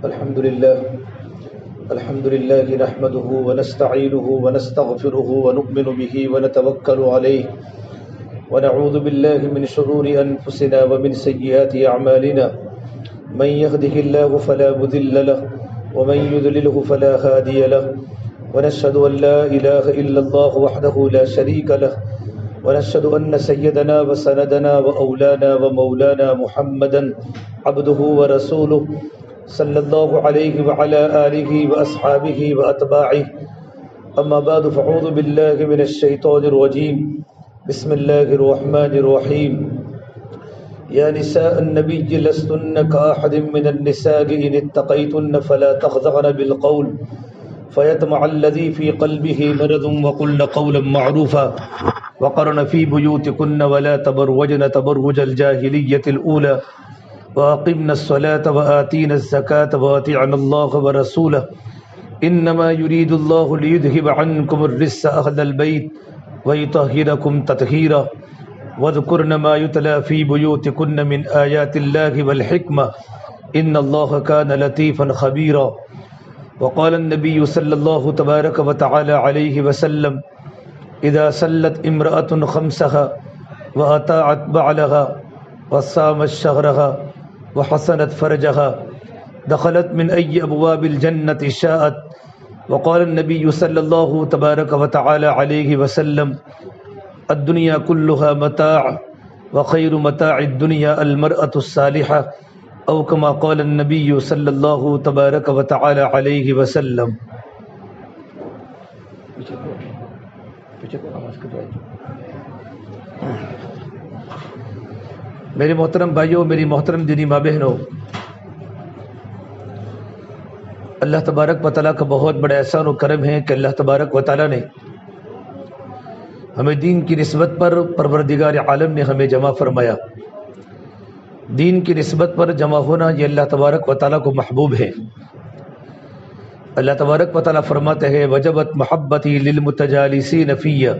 الحمد لله نحمده ونستعينه ونستغفره ونؤمن به ونتوكل عليه ونعوذ بالله من شرور أنفسنا ومن سيئات أعمالنا من يهده الله فلا مضل له ومن يضلله فلا هادي له ونشهد أن لا إله إلا الله وحده لا شريك له ونشهد أن سيدنا وسندنا وأولانا ومولانا محمدا عبده ورسوله صلى الله عليه وعلى آله وأصحابه وأتباعه أما بعد فأعوذ بالله من الشيطان الرجيم بسم الله الرحمن الرحيم يا نساء النبي لستن كأحد من النساء إن اتقيتن فلا تخضعن بالقول فيطمع الذي في قلبه مرض وقلن قولا معروفا وقرن في بيوتكن ولا تبرجن تبرج الجاهلية الأولى وأقمنا الصلاة وآتينا الزكاة وأطيعنا الله ورسوله إنما يريد الله ليذهب عنكم الرجس أهل البيت ويطهركم تطهيرا واذكرن ما يتلى في بيوتكن من آيات الله والحكمة إن الله كان لطيفا خبيرا وقال النبي صلى الله تبارك وتعالى عليه وسلم إذا صلت امرأة خمسها وأطاعت بعلها وصامت شهرها وحسنت فرجها دخلت من أي أبواب الجنة شاءت وقال النبي صلى الله تبارك وتعالى عليه وسلم الدنيا كلها متاع وخير متاع الدنيا المرأة الصالحة أو كما قال النبي صلى الله تبارك وتعالى عليه وسلم. میرے محترم بھائیوں، میری محترم دینی ماں بہنوں، اللہ تبارک و تعالیٰ کا بہت بڑا احسان و کرم ہے کہ اللہ تبارک و تعالیٰ نے ہمیں دین کی نسبت پر پروردگار عالم نے ہمیں جمع فرمایا. دین کی نسبت پر جمع ہونا یہ اللہ تبارک و تعالیٰ کو محبوب ہے. اللہ تبارک و تعالیٰ فرماتے ہیں وجبت محبتی للمتجالسین فیہ،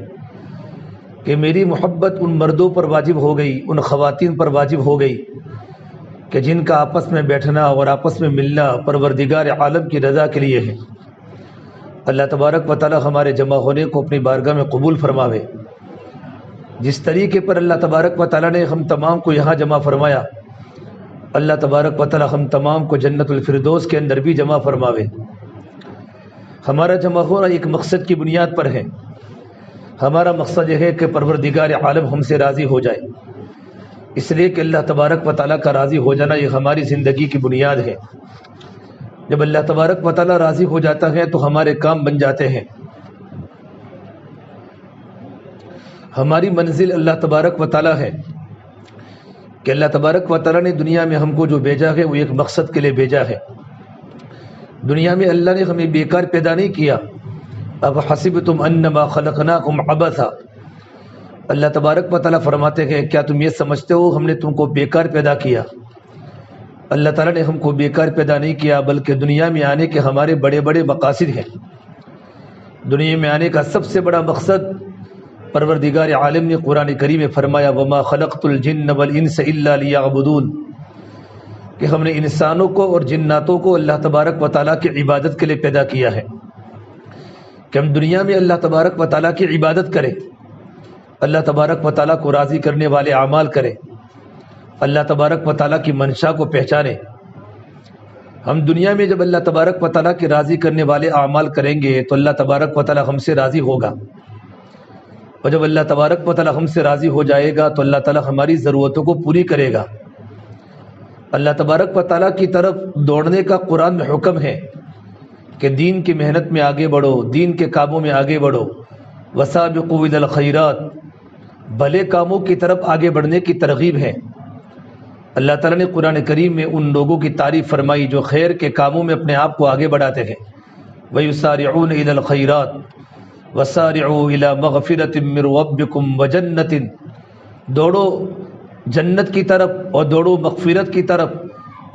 کہ میری محبت ان مردوں پر واجب ہو گئی، ان خواتین پر واجب ہو گئی کہ جن کا آپس میں بیٹھنا اور آپس میں ملنا پروردگار عالم کی رضا کے لیے ہے. اللہ تبارک و تعالیٰ ہمارے جمع ہونے کو اپنی بارگاہ میں قبول فرماوے. جس طریقے پر اللہ تبارک و تعالیٰ نے ہم تمام کو یہاں جمع فرمایا، اللہ تبارک و تعالیٰ ہم تمام کو جنت الفردوس کے اندر بھی جمع فرماوے. ہمارا جمع ہونا ایک مقصد کی بنیاد پر ہے. ہمارا مقصد یہ ہے کہ پروردگار عالم ہم سے راضی ہو جائے، اس لیے کہ اللہ تبارک و تعالیٰ کا راضی ہو جانا یہ ہماری زندگی کی بنیاد ہے. جب اللہ تبارک و تعالیٰ راضی ہو جاتا ہے تو ہمارے کام بن جاتے ہیں. ہماری منزل اللہ تبارک و تعالیٰ ہے کہ اللہ تبارک و تعالیٰ نے دنیا میں ہم کو جو بھیجا ہے وہ ایک مقصد کے لیے بھیجا ہے. دنیا میں اللہ نے ہمیں بیکار پیدا نہیں کیا. اب حسبتم انما خلقناکم عبثا، اللہ تبارک و تعالیٰ فرماتے ہیں کیا تم یہ سمجھتے ہو ہم نے تم کو بیکار پیدا کیا؟ اللہ تعالیٰ نے ہم کو بیکار پیدا نہیں کیا، بلکہ دنیا میں آنے کے ہمارے بڑے بڑے مقاصد ہیں. دنیا میں آنے کا سب سے بڑا مقصد پروردگار عالم نے قرآن کریم میں فرمایا وما خلقت الجن والانس الا لیعبدون، کہ ہم نے انسانوں کو اور جناتوں کو اللہ تبارک و تعالیٰ کی عبادت کے لیے پیدا کیا ہے، کہ ہم دنیا میں اللہ تبارک و تعالیٰ کی عبادت کریں، اللہ تبارک و تعالیٰ کو راضی کرنے والے اعمال کریں، اللہ تبارک و تعالیٰ کی منشا کو پہچانیں. ہم دنیا میں جب اللہ تبارک و تعالیٰ کے راضی کرنے والے اعمال کریں گے تو اللہ تبارک و تعالیٰ ہم سے راضی ہوگا، اور جب اللہ تبارک و تعالیٰ ہم سے راضی ہو جائے گا تو اللہ تعالیٰ ہماری ضرورتوں کو پوری کرے گا. اللہ تبارک و تعالیٰ کی طرف دوڑنے کا قرآن میں حکم ہے کہ دین کی محنت میں آگے بڑھو، دین کے کاموں میں آگے بڑھو. وسابقوا الی الخیرات، بھلے کاموں کی طرف آگے بڑھنے کی ترغیب ہے. اللہ تعالیٰ نے قرآن کریم میں ان لوگوں کی تعریف فرمائی جو خیر کے کاموں میں اپنے آپ کو آگے بڑھاتے ہیں. وَيُسَارِعُونَ إِلَى الْخَيْرَاتِ وَسَارِعُوا إِلَى مَغْفِرَةٍ مِّن رَّبِّكُمْ وَجَنَّةٍ، دوڑو جنت کی طرف اور دوڑو مغفرت کی طرف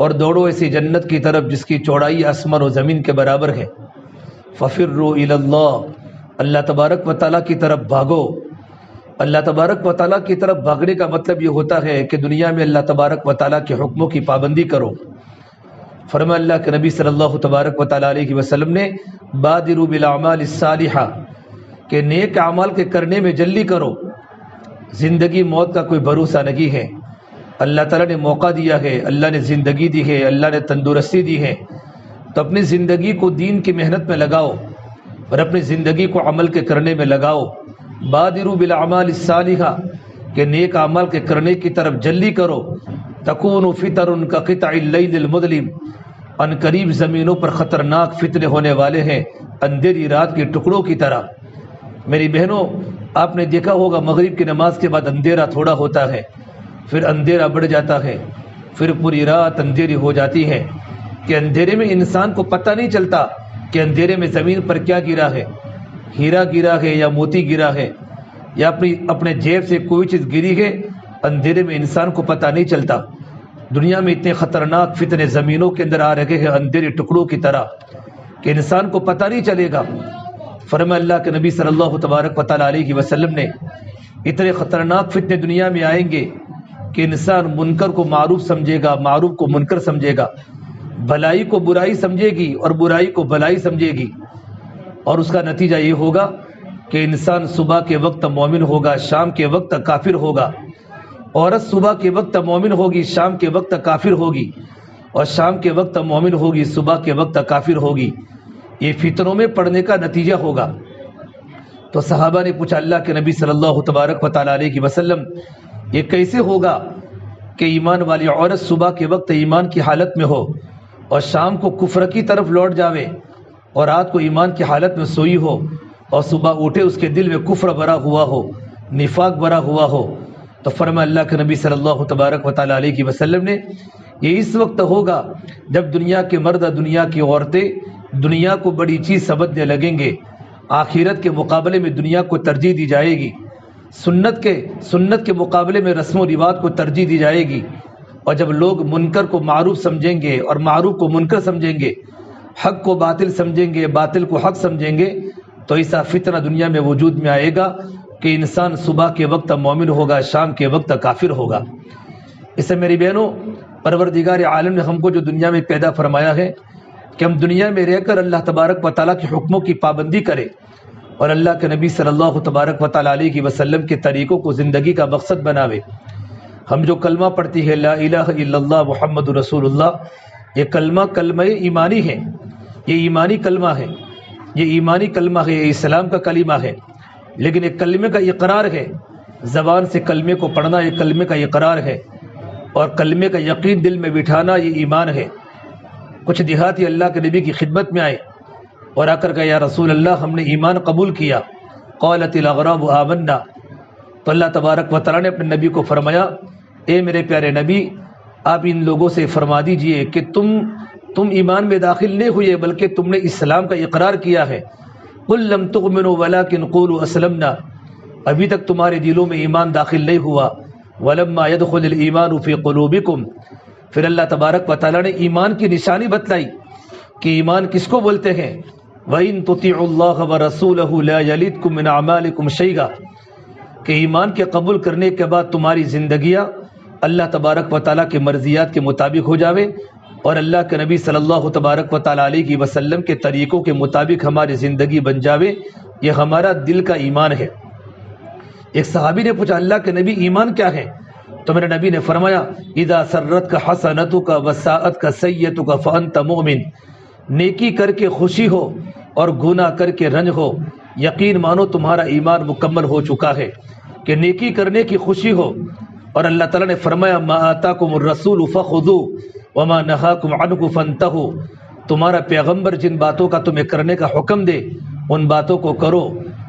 اور دوڑو ایسی جنت کی طرف جس کی چوڑائی آسمان و زمین کے برابر ہے. فَفِرُّوا إِلَى اللَّهِ، اللہ تبارک و تعالیٰ کی طرف بھاگو. اللہ تبارک و تعالیٰ کی طرف بھاگنے کا مطلب یہ ہوتا ہے کہ دنیا میں اللہ تبارک و تعالیٰ کے حکموں کی پابندی کرو. فرمایا اللہ کے نبی صلی اللہ تبارک و تعالیٰ علیہ وسلم نے بادروا بالاعمال الصالحہ کہ نیک اعمال کے کرنے میں جلدی کرو. زندگی موت کا کوئی بھروسہ نہیں ہے. اللہ تعالیٰ نے موقع دیا ہے, اللہ نے زندگی دی ہے, اللہ نے تندرستی دی ہے, تو اپنی زندگی کو دین کی محنت میں لگاؤ اور اپنی زندگی کو عمل کے کرنے میں لگاؤ. بادروا بالاعمال الصالحہ کہ نیک اعمال کے کرنے کی طرف جلدی کرو. تکون فتن کقطع اللیل المظلم ان قریب زمینوں پر خطرناک فتنے ہونے والے ہیں اندھیری رات کے ٹکڑوں کی طرح. میری بہنوں, آپ نے دیکھا ہوگا مغرب کی نماز کے بعد اندھیرا تھوڑا ہوتا ہے, پھر اندھیرا بڑھ جاتا ہے, پھر پوری رات اندھیری ہو جاتی ہے کہ اندھیرے میں انسان کو پتہ نہیں چلتا کہ اندھیرے میں زمین پر کیا گرا ہے, ہیرا گرا ہے یا موتی گرا ہے یا اپنے جیب سے کوئی چیز گری ہے. اندھیرے میں انسان کو پتہ نہیں چلتا. دنیا میں اتنے خطرناک فتنے زمینوں کے اندر آ رہے ہیں اندھیرے ٹکڑوں کی طرح کہ انسان کو پتہ نہیں چلے گا. فرمایا اللہ کے نبی صلی اللہ تبارک و تعالیٰ علیہ وسلم نے اتنے خطرناک فتنے دنیا میں آئیں گے کہ انسان منکر کو معروف سمجھے گا, معروف کو منکر سمجھے گا, بھلائی کو برائی سمجھے گی اور برائی کو بھلائی سمجھے گی. اور اس کا نتیجہ یہ ہوگا کہ انسان صبح کے وقت مومن ہوگا, شام کے وقت کافر ہوگا. عورت صبح کے وقت مومن ہوگی, شام کے وقت کافر ہوگی, اور شام کے وقت مومن ہوگی, صبح کے وقت کافر ہوگی. یہ فتنوں میں پڑنے کا نتیجہ ہوگا. تو صحابہ نے پوچھا اللہ کے نبی صلی اللہ تبارک و تعالیٰ علیہ وسلم یہ کیسے ہوگا کہ ایمان والی عورت صبح کے وقت ایمان کی حالت میں ہو اور شام کو کفر کی طرف لوٹ جاوے, اور رات کو ایمان کی حالت میں سوئی ہو اور صبح اٹھے اس کے دل میں کفر بھرا ہوا ہو, نفاق بھرا ہوا ہو. تو فرمایا اللہ کے نبی صلی اللہ تبارک و تعالیٰ علیہ وسلم نے یہ اس وقت ہوگا جب دنیا کے مرد, دنیا کی عورتیں دنیا کو بڑی چیز سمجھنے لگیں گے, آخرت کے مقابلے میں دنیا کو ترجیح دی جائے گی, سنت کے مقابلے میں رسم و رواج کو ترجیح دی جائے گی. اور جب لوگ منکر کو معروف سمجھیں گے اور معروف کو منکر سمجھیں گے, حق کو باطل سمجھیں گے, باطل کو حق سمجھیں گے, تو ایسا فتنہ دنیا میں وجود میں آئے گا کہ انسان صبح کے وقت مومن ہوگا, شام کے وقت کافر ہوگا. اس سے میری بہنوں, پروردگار عالم نے ہم کو جو دنیا میں پیدا فرمایا ہے کہ ہم دنیا میں رہ کر اللہ تبارک و تعالیٰ کے حکموں کی پابندی کریں اور اللہ کے نبی صلی اللہ تبارک و تعالیٰ علیہ وسلم کے طریقوں کو زندگی کا مقصد بناوے. ہم جو کلمہ پڑھتی ہے لا الہ الا اللہ محمد رسول اللہ, یہ کلمہ ایمانی ہے, یہ ایمانی کلمہ ہے, یہ ایمانی کلمہ ہے, یہ اسلام کا کلمہ ہے. لیکن ایک کلمے کا اقرار ہے, زبان سے کلمے کو پڑھنا ایک کلمے کا اقرار ہے, اور کلمے کا یقین دل میں بٹھانا یہ ایمان ہے. کچھ دیہاتی اللہ کے نبی کی خدمت میں آئے اور آ کر کہا یا رسول اللہ ہم نے ایمان قبول کیا. قالت الاغراب آمنا. تو اللہ تبارک و تعالیٰ نے اپنے نبی کو فرمایا اے میرے پیارے نبی, آپ ان لوگوں سے فرما دیجئے کہ تم ایمان میں داخل نہیں ہوئے بلکہ تم نے اسلام کا اقرار کیا ہے. قل لم تؤمنوا ولكن قولوا اسلمنا. ابھی تک تمہارے دلوں میں ایمان داخل نہیں ہوا. ولما يدخل الايمان في قلوبكم. پھر اللہ تبارک و تعالیٰ نے ایمان کی نشانی بتلائی کہ ایمان کس کو بولتے ہیں. وَإِن تُطِيعُوا اللَّهَ وَرَسُولَهُ لَا يَلِدْكُم مِّنْ أَعْمَالِكُمْ شَيْئًا. کہ ایمان کے قبول کرنے کے بعد تمہاری زندگیاں اللہ تبارک و تعالیٰ کے مرضیات کے مطابق ہو جاوے اور اللہ کے نبی صلی اللہ تبارک و تعالیٰ علیہ وسلم کے طریقوں کے مطابق ہماری زندگی بن جاوے. یہ ہمارا دل کا ایمان ہے. ایک صحابی نے پوچھا اللہ کے نبی ایمان کیا ہے؟ تو میرے نبی نے فرمایا اذا سرتک حسنتک وساءتک سیئتک فانت مؤمن. نیکی کر کے خوشی ہو اور گناہ کر کے رنج ہو, یقین مانو تمہارا ایمان مکمل ہو چکا ہے. کہ نیکی کرنے کی خوشی ہو, اور اللہ تعالیٰ نے فرمایا ما آتاکم الرسول فخذوه وما نہاکم عنہ فانتہوا. تمہارا پیغمبر جن باتوں کا تمہیں کرنے کا حکم دے ان باتوں کو کرو,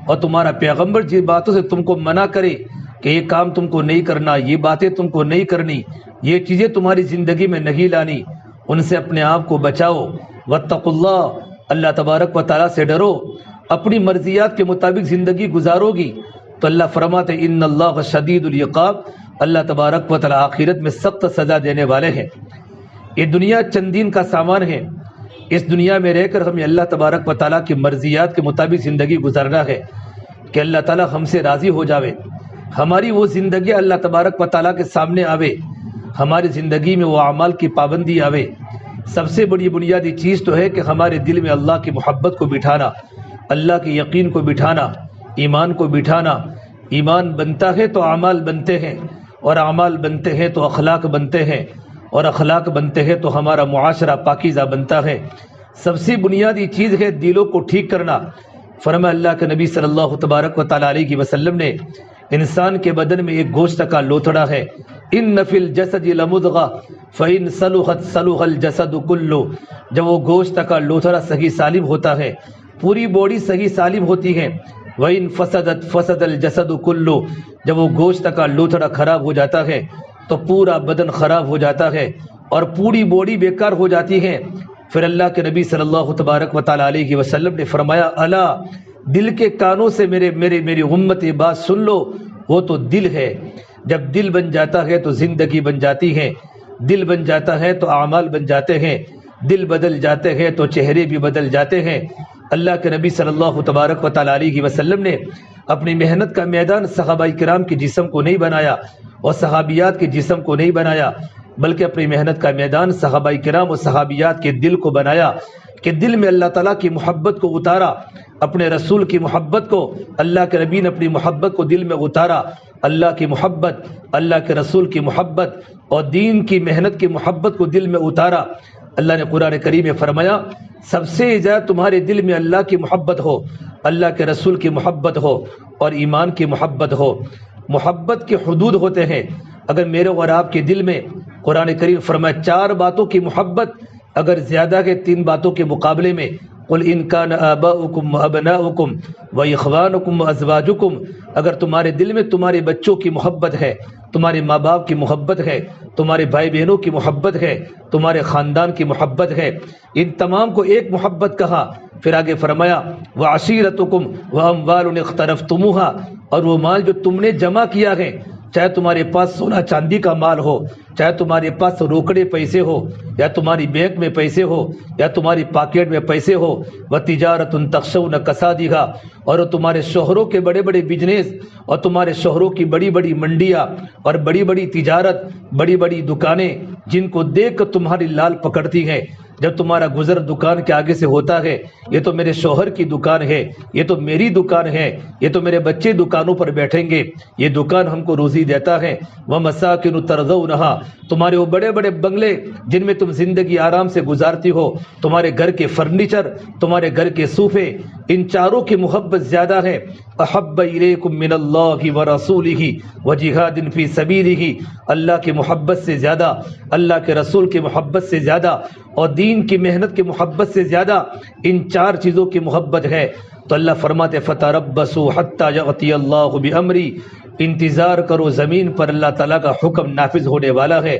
اور تمہارا پیغمبر جن باتوں سے تم کو منع کرے کہ یہ کام تم کو نہیں کرنا, یہ باتیں تم کو نہیں کرنی, یہ چیزیں تمہاری زندگی میں نہیں لانی, ان سے اپنے آپ کو بچاؤ. واتقوا اللہ. اللہ تبارک و تعالیٰ سے ڈرو. اپنی مرضیات کے مطابق زندگی گزارو گی تو اللہ فرماتے ان اللہ شدید العقاب. اللہ تبارک و تعالیٰ آخرت میں سخت سزا دینے والے ہیں. یہ دنیا چند دن کا سامان ہے. اس دنیا میں رہ کر ہمیں اللہ تبارک و تعالیٰ کی مرضیات کے مطابق زندگی گزارنا ہے کہ اللہ تعالیٰ ہم سے راضی ہو جاوے. ہماری وہ زندگی اللہ تبارک و تعالیٰ کے سامنے آوے, ہماری زندگی میں وہ اعمال کی پابندی آوے سب سے بڑی بنیادی چیز تو ہے کہ ہمارے دل میں اللہ کی محبت کو بٹھانا، اللہ کے یقین کو بٹھانا، ایمان کو بٹھانا۔ ایمان بنتا ہے تو اعمال بنتے ہیں، اور اعمال بنتے ہیں تو اخلاق بنتے ہیں، اور اخلاق بنتے ہیں تو ہمارا معاشرہ پاکیزہ بنتا ہے۔ سب سے بنیادی چیز ہے دلوں کو ٹھیک کرنا۔ فرمایا اللہ کے نبی صلی اللہ تبارک و تعالیٰ علیہ وسلم نے، انسان کے بدن میں ایک گوشت کا لوتھڑا ہے، ان فی الجسد لمضغہ فإن صلحت صلح الجسد کلہ۔ جب وہ گوشت کا لوتھڑا صحیح سالم ہوتا ہے، پوری باڈی صحیح سالم ہوتی ہے، وإن فسدت فسد الجسد کلہ۔ جب وہ گوشت کا لوتھڑا خراب ہو جاتا ہے تو پورا بدن خراب ہو جاتا ہے اور پوری باڈی بیکار ہو جاتی ہے۔ پھر اللہ کے نبی صلی اللہ تبارک و تعالیٰ علیہ وسلم نے فرمایا، الا، دل کے کانوں سے میری امت یہ بات سن لو، وہ تو دل ہے۔ جب دل بن جاتا ہے تو زندگی بن جاتی ہے، دل بن جاتا ہے تو اعمال بن جاتے ہیں، دل بدل جاتے ہیں تو چہرے بھی بدل جاتے ہیں۔ اللہ کے نبی صلی اللہ تبارک و تعالیٰ علیہ وسلم نے اپنی محنت کا میدان صحابہ کرام کے جسم کو نہیں بنایا اور صحابیات کے جسم کو نہیں بنایا، بلکہ اپنی محنت کا میدان صحابہ کرام اور صحابیات کے دل کو بنایا، کہ دل میں اللہ تعالیٰ کی محبت کو اتارا، اپنے رسول کی محبت کو، اللہ کے نبی نے اپنی محبت کو دل میں اتارا، اللہ کی محبت، اللہ کے رسول کی محبت اور دین کی محنت کی محبت کو دل میں اتارا۔ اللہ نے قرآن کریم میں فرمایا، سب سے زیادہ تمہارے دل میں اللہ کی محبت ہو، اللہ کے رسول کی محبت ہو اور ایمان کی محبت ہو۔ محبت کے حدود ہوتے ہیں۔ اگر میرے اور آپ کے دل میں، قرآن کریم فرمایا، 4 باتوں کی محبت اگر زیادہ ہے 3 باتوں کے مقابلے میں، قل ان کان آباؤکم وابناؤکم واخوانکم وازواجکم، اگر تمہارے دل میں تمہارے بچوں کی محبت ہے، تمہارے ماں باپ کی محبت ہے، تمہارے بھائی بہنوں کی محبت ہے، تمہارے خاندان کی محبت ہے، ان تمام کو ایک محبت کہا۔ پھر آگے فرمایا، وعشیرتکم واموال اقترفتموها، اور وہ مال جو تم نے جمع کیا ہے، چاہے تمہارے پاس سونا چاندی کا مال ہو، چاہے تمہارے پاس روکڑے پیسے ہو، یا تمہاری بینک میں پیسے ہو، یا تمہاری پاکٹ میں پیسے ہو، وتجارت تخشون کسادھا، اور تمہارے شوہروں کے بڑے بڑے بزنس اور تمہارے شوہروں کی بڑی بڑی منڈیاں اور بڑی بڑی تجارت، بڑی بڑی دکانیں، جن کو دیکھ کر تمہاری لال پکڑتی ہے۔ جب تمہارا گزر دکان کے آگے سے ہوتا ہے، یہ تو میرے شوہر کی دکان ہے، یہ تو میری دکان ہے، یہ تو میرے بچے دکانوں پر بیٹھیں گے، یہ دکان ہم کو روزی دیتا ہے۔ وَمَسَاكِنُ تَرْضَوْنَهَا، تمہارے وہ بڑے بڑے بنگلے جن میں تم زندگی آرام سے گزارتی ہو، تمہارے گھر کے فرنیچر، تمہارے گھر کے صوفے، ان چاروں کی محبت زیادہ ہے۔ احب الیکم من اللہ ورسولہ وجہاد فی سبیلہ، اللہ کی محبت سے زیادہ، اللہ کے رسول کی محبت سے زیادہ اور دین کی محنت کی محبت سے زیادہ ان 4 چیزوں کی محبت ہے۔ تو اللہ فرماتے، فتربصوا حتی یأتی اللہ بامری، انتظار کرو زمین پر اللہ تعالیٰ کا حکم نافذ ہونے والا ہے۔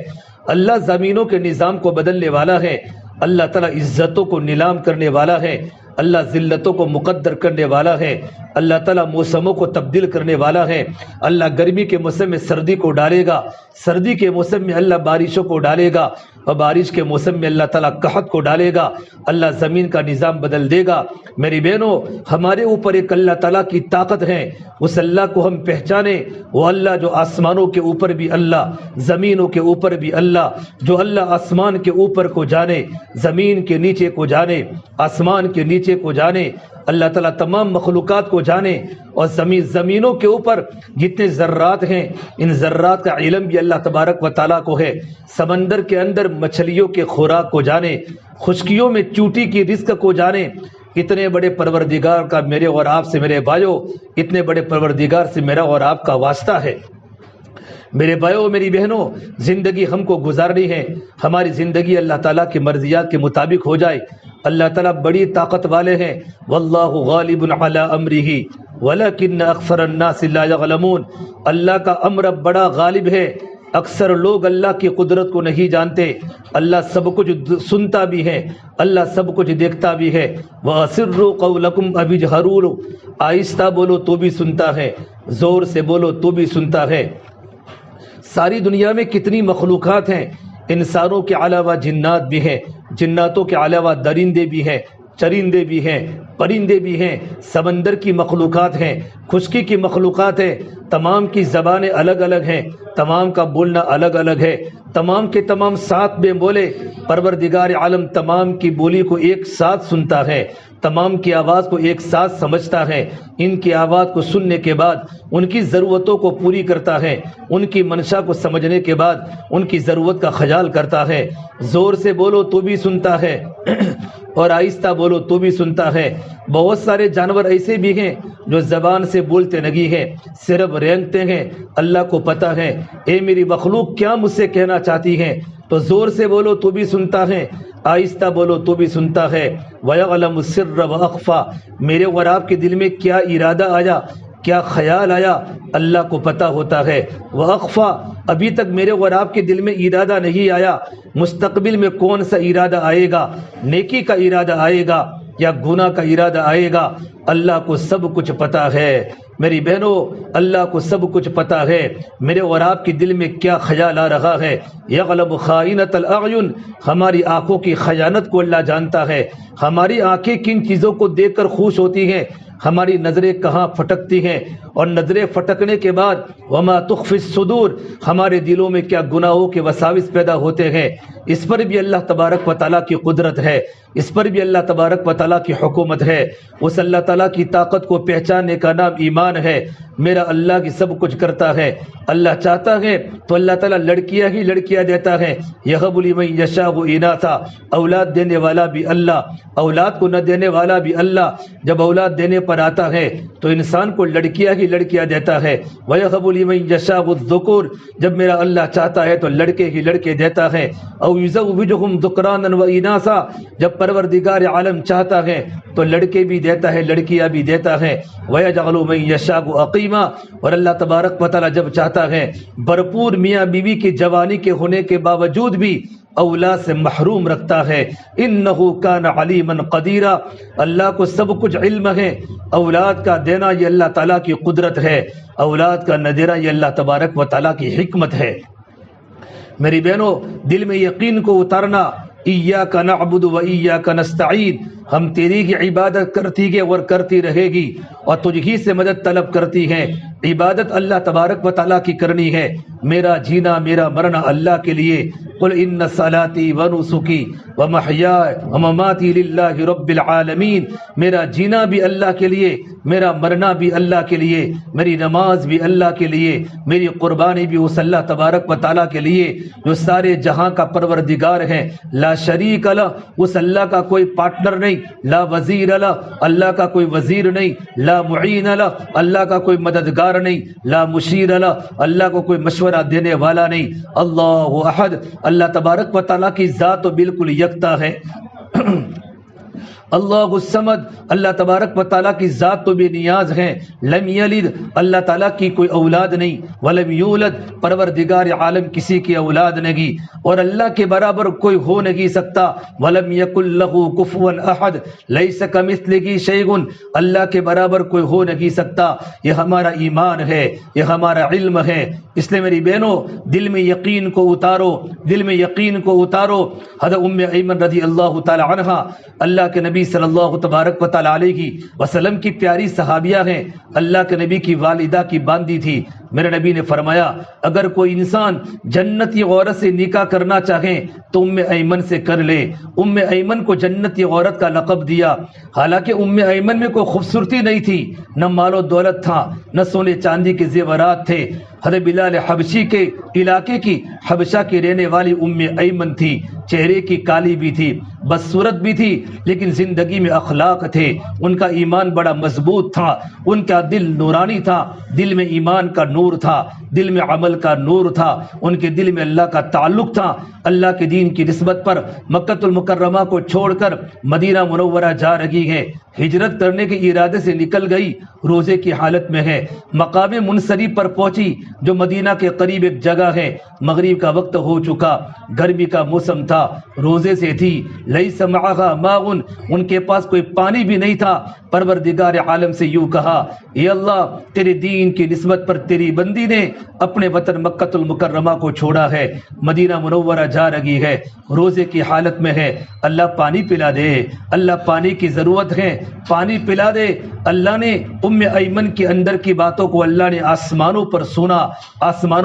اللہ زمینوں کے نظام کو بدلنے والا ہے، اللہ تعالیٰ عزتوں کو نیلام کرنے والا ہے، اللہ ذلتوں کو مقدر کرنے والا ہے، اللہ تعالیٰ موسموں کو تبدیل کرنے والا ہے۔ اللہ گرمی کے موسم میں سردی کو ڈالے گا، سردی کے موسم میں اللہ بارشوں کو ڈالے گا، اور بارش کے موسم میں اللہ تعالیٰ قحط کو ڈالے گا۔ اللہ زمین کا نظام بدل دے گا۔ میری بہنوں، ہمارے اوپر ایک اللہ تعالیٰ کی طاقت ہے، اس اللہ کو ہم پہچانیں، وہ اللہ جو آسمانوں کے اوپر بھی اللہ، زمینوں کے اوپر بھی اللہ، جو اللہ آسمان کے اوپر کو جانے، زمین کے نیچے کو جانے، آسمان کے نیچے کو جانے، اللہ تعالیٰ تمام مخلوقات کو جانے، اور زمینوں کے اوپر جتنے ذرات ہیں، ان ذرات کا علم بھی اللہ تبارک و تعالیٰ کو ہے۔ سمندر کے اندر مچھلیوں کے خوراک کو جانے، خشکیوں میں چوٹی کی رزق کو جانے۔ اتنے بڑے پروردگار کا میرے اور آپ سے، میرے بھائیوں، اتنے بڑے پروردگار سے میرا اور آپ کا واسطہ ہے۔ میرے بھائیوں، میری بہنوں، زندگی ہم کو گزارنی ہے، ہماری زندگی اللہ تعالیٰ کی مرضیات کے مطابق ہو جائے۔ اللہ تعالیٰ بڑی طاقت والے ہیں، واللہ غالب علی امرہ ولکن اکثر الناس لا یعلمون، اللہ کا امر بڑا غالب ہے، اکثر لوگ اللہ کی قدرت کو نہیں جانتے۔ اللہ سب کچھ سنتا بھی ہے، اللہ سب کچھ دیکھتا بھی ہے۔ وَأَسِرُّوا قَوْلَكُمْ أَوِ اجْهَرُوا، آہستہ بولو تو بھی سنتا ہے، زور سے بولو تو بھی سنتا ہے۔ ساری دنیا میں کتنی مخلوقات ہیں، انسانوں کے علاوہ جنات بھی ہیں، جناتوں کے علاوہ درندے بھی ہیں، چرندے بھی ہیں، پرندے بھی ہیں، سمندر کی مخلوقات ہیں، خشکی کی مخلوقات ہیں، تمام کی زبانیں الگ الگ ہیں، تمام کا بولنا الگ الگ ہے، تمام کے تمام ساتھ میں بولے، پروردگار عالم تمام کی بولی کو ایک ساتھ سنتا ہے، تمام کی آواز کو ایک ساتھ سمجھتا ہے، ان کی آواز کو سننے کے بعد ان کی ضرورتوں کو پوری کرتا ہے، ان کی منشا کو سمجھنے کے بعد ان کی ضرورت کا خیال کرتا ہے۔ زور سے بولو تو بھی سنتا ہے اور آہستہ بولو تو بھی سنتا ہے۔ بہت سارے جانور ایسے بھی ہیں جو زبان سے بولتے نہیں ہیں، صرف رینگتے ہیں۔ اللہ کو پتہ ہے اے میری مخلوق کیا مجھ سے کہنا چاہتی ہیں، تو زور سے بولو تو بھی سنتا ہے، آہستہ بولو تو بھی سنتا ہے۔ وَيَعْلَمُ السِّرَّ وَأَخْفَى، میرے اور آپ کے دل میں کیا ارادہ آیا، کیا خیال آیا، اللہ کو پتہ ہوتا ہے۔ وَأَخْفَى، ابھی تک میرے اور آپ کے دل میں ارادہ نہیں آیا، مستقبل میں کون سا ارادہ آئے گا، نیکی کا ارادہ آئے گا یا گناہ کا ارادہ آئے گا، اللہ کو سب کچھ پتہ ہے۔ میری بہنوں، اللہ کو سب کچھ پتہ ہے میرے اور آپ کے دل میں کیا خیال آ رہا ہے۔ یعلم خائنۃ الاعین، ہماری آنکھوں کی خیانت کو اللہ جانتا ہے۔ ہماری آنکھیں کن چیزوں کو دیکھ کر خوش ہوتی ہیں، ہماری نظریں کہاں پھٹکتی ہیں، اور نظریں پھٹکنے کے بعد وما تخفی الصدور، ہمارے دلوں میں کیا گناہوں کے وساوس پیدا ہوتے ہیں۔ اس پر بھی اللہ تبارک و تعالیٰ کی قدرت ہے، اس پر بھی اللہ تبارک و تعالیٰ کی حکومت ہے۔ اس اللہ تعالیٰ کی طاقت کو پہچاننے کا نام ایمان ہے۔ میرا اللہ کی سب کچھ کرتا ہے، اللہ چاہتا ہے تو اللہ تعالیٰ لڑکیاں ہی لڑکیاں دیتا ہے۔ یہب لمن یشاء اناثا، اولاد دینے والا بھی اللہ، اولاد کو نہ دینے والا بھی اللہ۔ جب اولاد دینے پر آتا ہے تو انسان کو لڑکیاں ہی لڑکیاں دیتا ہے۔ وَيَهَبُ لِمَن يَشَاءُ الذُّكُورَ، جب میرا اللہ چاہتا ہے تو لڑکے ہی لڑکے دیتا ہے۔ أَوْ يُزَوِّجُهُمْ ذُكْرَانًا وَإِنَاثًا، جب پروردگار عالم چاہتا ہے تو لڑکے بھی دیتا ہے لڑکیاں بھی دیتا ہے۔ وَيَجْعَلُ مَن يَشَاءُ عَقِيمًا، اور اللہ تبارک و تعالیٰ جب چاہتا ہے بھرپور میاں بیوی کی جوانی کے ہونے کے باوجود بھی اولاد سے محروم رکھتا ہے۔ انہ کان علیما قدیرا، اللہ کو سب کچھ علم ہے۔ اولاد کا دینا یہ اللہ تعالیٰ کی قدرت ہے، اولاد کا نہ دینا یہ اللہ تبارک و تعالیٰ کی حکمت ہے۔ میری بہنوں، دل میں یقین کو اتارنا، ایاک نعبد و ایاک نستعین، ہم تیری ہی عبادت کرتی گے اور کرتی رہے گی، اور تجھ ہی سے مدد طلب کرتی ہیں۔ عبادت اللہ تبارک و تعالیٰ کی کرنی ہے۔ میرا جینا میرا مرنا اللہ کے لیے۔ قل ان صلاتی و نسکی و محیای و مماتی للہ رب العالمین، میرا جینا بھی اللہ کے لیے، میرا مرنا بھی اللہ کے لیے، میری نماز بھی اللہ کے لیے، میری قربانی بھی اس اللہ تبارک و تعالیٰ کے لیے جو سارے جہاں کا پروردگار ہے۔ لا شریک لہ، اس اللہ کا کوئی پارٹنر نہیں، لا وزیر لہ، اللہ کا کوئی وزیر نہیں، لا معین لہ، اللہ کا کوئی مددگار نہیں، لا مشیر لہ، اللہ کو کوئی مشورہ دینے والا نہیں۔ اللہ احد، اللہ تبارک و تعالیٰ کی ذات تو بالکل یکتا ہے۔ اللہ الصمد، اللہ تبارک و تعالیٰ کی ذات تو بے نیاز ہے۔ لم یلد، اللہ تعالیٰ کی کوئی اولاد نہیں، ولم یولد، پروردگار عالم کسی کی اولاد نہیں، اور اللہ کے برابر کوئی ہو نہیں سکتا۔ ولم یکن لہ کفوا احد، لیس کمثلہ شیء، اللہ کے برابر کوئی ہو نہیں سکتا۔ یہ ہمارا ایمان ہے، یہ ہمارا علم ہے۔ اس لیے میری بہنوں، دل میں یقین کو اتارو، دل میں یقین کو اتارو۔ حضرت ام ایمن رضی اللہ تعالی عنہا اللہ کے نبی صلی اللہ تبارک و تعالی علیہ وسلم کی پیاری صحابیہ ہیں، اللہ کے نبی کی والدہ کی باندی تھی۔ میرے نبی نے فرمایا اگر کوئی انسان جنتی عورت سے نکاح کرنا چاہے تو ام ایمن سے کر لے۔ ام ایمن کو جنتی عورت کا لقب دیا، حالانکہ ام ایمن میں کوئی خوبصورتی نہیں تھی، نہ مال و دولت تھا، نہ سونے چاندی کے زیورات تھے۔ حضرت بلال حبشی کے علاقے کی حبشہ کی رہنے والی ام ایمن تھی، چہرے کی کالی بھی تھی، بدصورت بھی تھی، لیکن زندگی میں اخلاق تھے، ان کا ایمان بڑا مضبوط تھا، ان کا دل نورانی تھا، دل میں ایمان کا نور تھا، دل میں عمل کا نور تھا، ان کے دل میں اللہ کا تعلق تھا۔ اللہ کے دین کی نسبت پر مکہ المکرمہ کو چھوڑ کر مدینہ منورہ جا رہی ہے، ہجرت کرنے کے ارادے سے نکل گئی، روزے کی حالت میں ہے، مقام منصری پر پہنچی جو مدینہ کے قریب ایک جگہ ہے، مغرب کا وقت ہو چکا، گرمی کا موسم تھا، روزے سے تھی، لیس معها ماء، ان کے پاس کوئی پانی بھی نہیں تھا۔ پروردگار عالم سے یوں کہا اے اللہ تیرے دین کی نسبت پر تیری بندی نے اپنے وطن مکہ المکرمہ کو چھوڑا ہے، مدینہ منورہ جا رہی ہے، روزے کی حالت میں ہے، اللہ پانی پلا دے، اللہ پانی کی ضرورت ہے، پانی پلا دے۔ اللہ نے ایمن کے اندر کی باتوں کو اللہ نے آسمانوں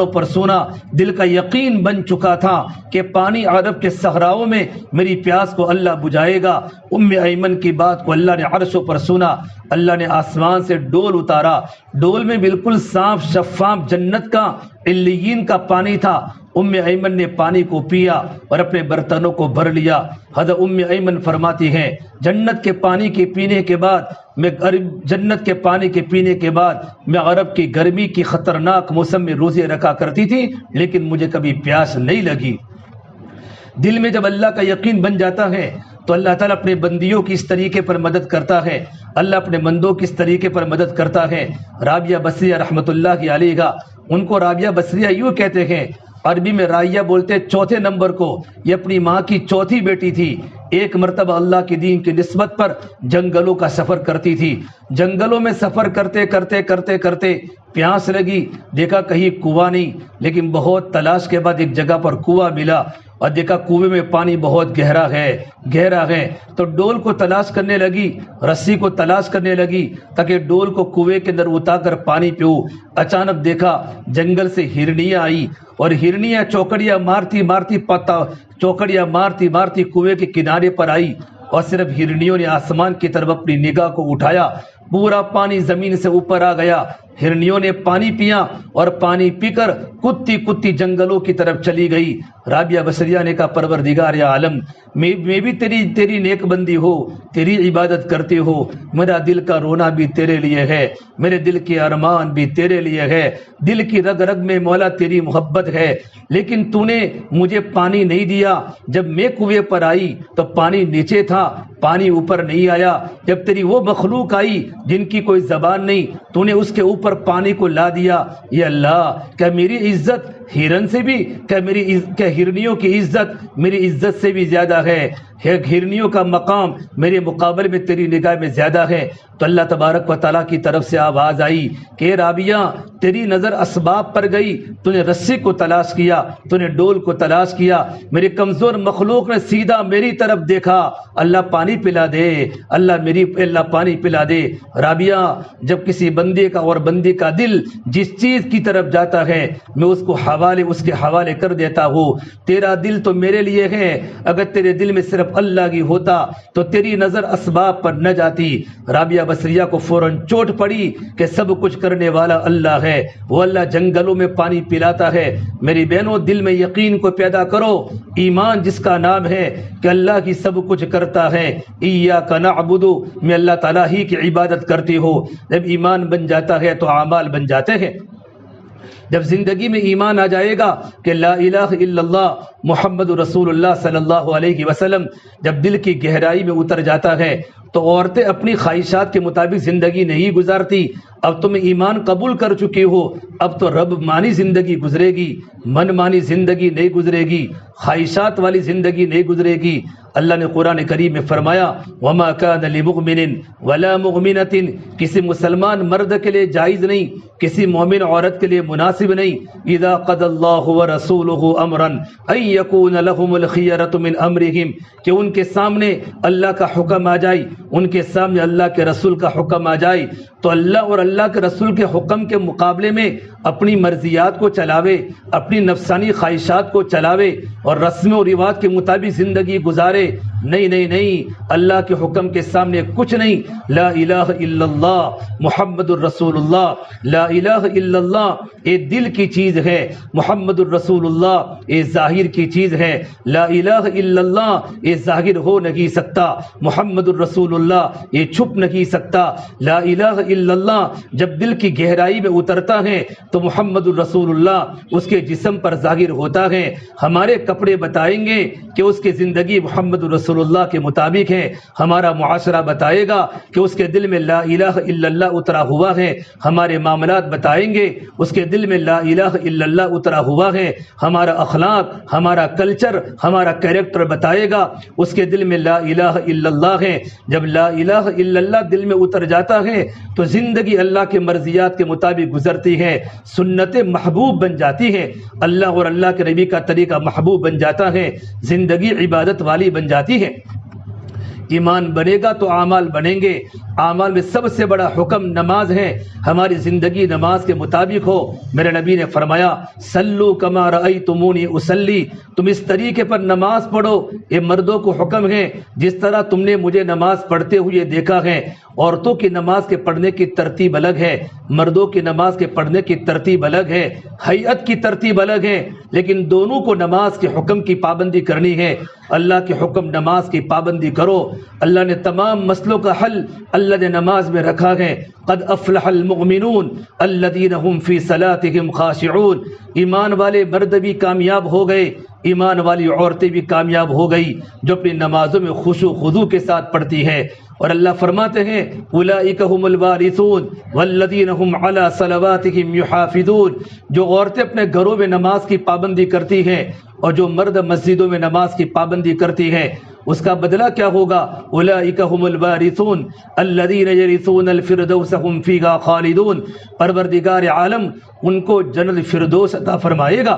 پر سنا، دل کا یقین بن چکا تھا کہ پانی عرب کے صحراؤں میں میری پیاس کو اللہ بجھائے گا۔ ایمن کی بات کو اللہ نے عرشوں پر سنا، اللہ نے آسمان سے ڈول اتارا، ڈول میں بالکل صاف شفاف جنت کا علیین کا پانی تھا۔ ایمن نے پانی کو پیا اور اپنے برتنوں کو بھر لیا۔ حضرت ایمن فرماتی ہیں جنت کے پانی کے پینے کے بعد میں عرب کی گرمی کی خطرناک موسم میں روزے رکھا کرتی تھی، لیکن مجھے کبھی پیاس نہیں لگی۔ دل میں جب اللہ کا یقین بن جاتا ہے تو اللہ تعالیٰ اپنے بندیوں کی اس طریقے پر مدد کرتا ہے، اللہ اپنے بندوں کی اس طریقے پر مدد کرتا ہے۔ رابعہ بصریہ رحمۃ اللہ علیہ، ان کو رابعہ بصریہ یوں کہتے ہیں، عربی میں رائیہ بولتے چوتھے نمبر کو، یہ اپنی ماں کی چوتھی بیٹی تھی۔ ایک مرتبہ اللہ کے دین کی نسبت پر جنگلوں کا سفر کرتی تھی، جنگلوں میں سفر کرتے پیاس لگی، دیکھا کہیں کنواں نہیں، لیکن بہت تلاش کے بعد ایک جگہ پر کنواں ملا اور دیکھا کنویں میں پانی بہت گہرا ہے تو ڈول کو تلاش کرنے لگی، رسی کو تلاش کرنے لگی تاکہ ڈول کو کنویں کے اندر اتار کر پانی پیو۔ اچانک دیکھا جنگل سے ہرنیاں آئی اور ہرنیاں چوکڑیاں مارتی کنویں کے کنارے پر آئی، اور صرف ہرنیوں نے آسمان کی طرف اپنی نگاہ کو اٹھایا، پورا پانی زمین سے اوپر آ گیا۔ ہرنیوں نے پانی پیا اور پانی پی کر کتی جنگلوں کی طرف چلی گئی۔ رابعہ بصریہ نے کہا پروردگار عالم، میں بھی تیری نیک بندی ہو، تیری عبادت کرتی ہو، میرا دل کا رونا بھی تیرے لیے ہے، میرے دل کے ارمان بھی تیرے لیے ہے، دل کی رگ رگ میں مولا تیری محبت ہے، لیکن تو نے مجھے پانی نہیں دیا۔ جب میں کنویں پر آئی تو پانی نیچے تھا، پانی اوپر نہیں آیا۔ جب تیری وہ مخلوق آئی جن کی کوئی زبان نہیں، تو نے اس کے اوپر پانی کو لا دیا۔ یہ اللہ، کیا میری عزت ہرن سے بھی، کیا ہرنیوں کی عزت میری عزت سے بھی زیادہ ہے؟ ہرنیوں کا مقام میرے مقابلے میں تیری نگاہ میں زیادہ ہے۔ تو اللہ تبارک و تعالیٰ کی طرف سے آواز آئی کہ رابعہ، تیری نظر اسباب پر گئی، تو نے رسی کو تلاش کیا، تو نے ڈول کو تلاش کیا، میری کمزور مخلوق نے سیدھا میری طرف دیکھا، اللہ پانی پلا دے، اللہ پانی پلا دے۔ رابعہ، جب کسی بندے کا اور بندی کا دل جس چیز کی طرف جاتا ہے میں اس کے حوالے کر دیتا ہوں۔ تیرا دل تو میرے لیے ہے، اگر تیرے دل میں صرف اللہ کی ہوتا تو تیری نظر اسباب پر نہ جاتی۔ رابعہ بصریہ کو فوراً چوٹ پڑی کہ سب کچھ کرنے والا اللہ ہے، وہ اللہ جنگلوں میں پانی پلاتا ہے۔ میری بہنوں، دل میں یقین کو پیدا کرو، ایمان جس کا نام ہے کہ اللہ کی سب کچھ کرتا ہے۔ ایاک نعبد، میں اللہ تعالیٰ ہی کی عبادت کرتی ہوں۔ جب ایمان بن جاتا ہے تو اعمال بن جاتے ہیں۔ جب زندگی میں ایمان آ جائے گا کہ لا الہ الا اللہ محمد رسول اللہ صلی اللہ علیہ وسلم جب دل کی گہرائی میں اتر جاتا ہے تو عورتیں اپنی خواہشات کے مطابق زندگی نہیں گزارتی۔ اب تم ایمان قبول کر چکی ہو، اب تو رب مانی زندگی گزرے گی، من مانی زندگی نہیں گزرے گی، خواہشات والی زندگی نہیں گزرے گی۔ اللہ نے قرآن کریم میں فرمایا وما کان لمؤمن ولا مؤمنۃ، کسی مسلمان مرد کے لیے جائز نہیں، کسی مومن عورت کے لیے مناسب نہیں، اذا قضى اللہ ورسولہ امرا ان یکون لهم الخیرۃ من امرہم، کہ ان کے سامنے اللہ کا حکم آ جائے، ان کے سامنے اللہ کے رسول کا حکم آ جائے تو اللہ اور اللہ کے رسول کے حکم کے مقابلے میں اپنی مرضیات کو چلاوے، اپنی نفسانی خواہشات کو چلاوے اور رسم و رواج کے مطابق زندگی گزارے۔ نہیں، اللہ کے حکم کے سامنے کچھ نہیں۔ لا الہ الا اللہ محمد الرسول اللہ، لا الہ الا اللہ یہ دل کی چیز ہے، محمد الرسول اللہ یہ ظاہر کی چیز ہے۔ لا الہ الا اللہ یہ ظاہر ہو نہیں سکتا، محمد الرسول اللہ یہ چھپ نہیں سکتا۔ لا الہ الا اللہ جب دل کی گہرائی میں اترتا ہے تو محمد الرسول اللہ اس کے جسم پر ظاہر ہوتا ہے۔ ہمارے کپڑے بتائیں گے کہ اس کی زندگی محمد الرسول اللہ کے مطابق ہے، ہمارا معاشرہ بتائے گا کہ اس کے دل میں لا الہ الا اللہ اترا ہوا ہے، ہمارے معاملات بتائیں گے اس کے دل میں لا الہ الا اللہ اترا ہوا ہے، ہمارا اخلاق، ہمارا کلچر، ہمارا کیریکٹر بتائے گا اس کے دل میں لا الہ الا اللہ ہے۔ جب لا الہ الا اللہ دل میں اتر جاتا ہے تو زندگی اللہ کے مرضیات کے مطابق گزرتی ہے، سنت محبوب بن جاتی ہے، اللہ اور اللہ کے نبی کا طریقہ محبوب بن جاتا ہے، زندگی عبادت والی بن جاتی ہے۔ ایمان بنے گا تو اعمال بنیں گے۔ اعمال میں سب سے بڑا حکم نماز ہے، ہماری زندگی نماز کے مطابق ہو۔ میرے نبی نے فرمایا صلو کما رأیتمونی اصلی، تم اس طریقے پر نماز پڑھو، یہ مردوں کو حکم ہے جس طرح تم نے مجھے نماز پڑھتے ہوئے دیکھا ہے۔ عورتوں کی نماز کے پڑھنے کی ترتیب الگ ہے، مردوں کی نماز کے پڑھنے کی ترتیب الگ ہے، ہیئت کی ترتیب الگ ہے، لیکن دونوں کو نماز کے حکم کی پابندی کرنی ہے۔ اللہ کے حکم نماز کی پابندی کرو۔ اللہ نے تمام مسئلوں کا حل اللہ نے نماز میں رکھا ہے۔ قد افلح المؤمنون الذین هم فی صلاتهم خاشعون، ایمان والے مرد بھی کامیاب ہو گئے، ایمان والی عورتیں بھی کامیاب ہو گئی جو اپنی نمازوں میں خشوع و خضوع کے ساتھ پڑھتی ہیں۔ اور اللہ فرماتے ہیں اولئک هم الوارثون والذین هم علی صلواتهم یحافظون، جو عورتیں اپنے گھروں میں نماز کی پابندی کرتی ہیں اور جو مرد مسجدوں میں نماز کی پابندی کرتی ہیں، اس کا بدلہ کیا ہوگا؟ اولئک هم الوارثون الذین یرثون الفردوس هم فیہا خالدون، پروردگار عالم ان کو جنت الفردوس عطا فرمائے گا۔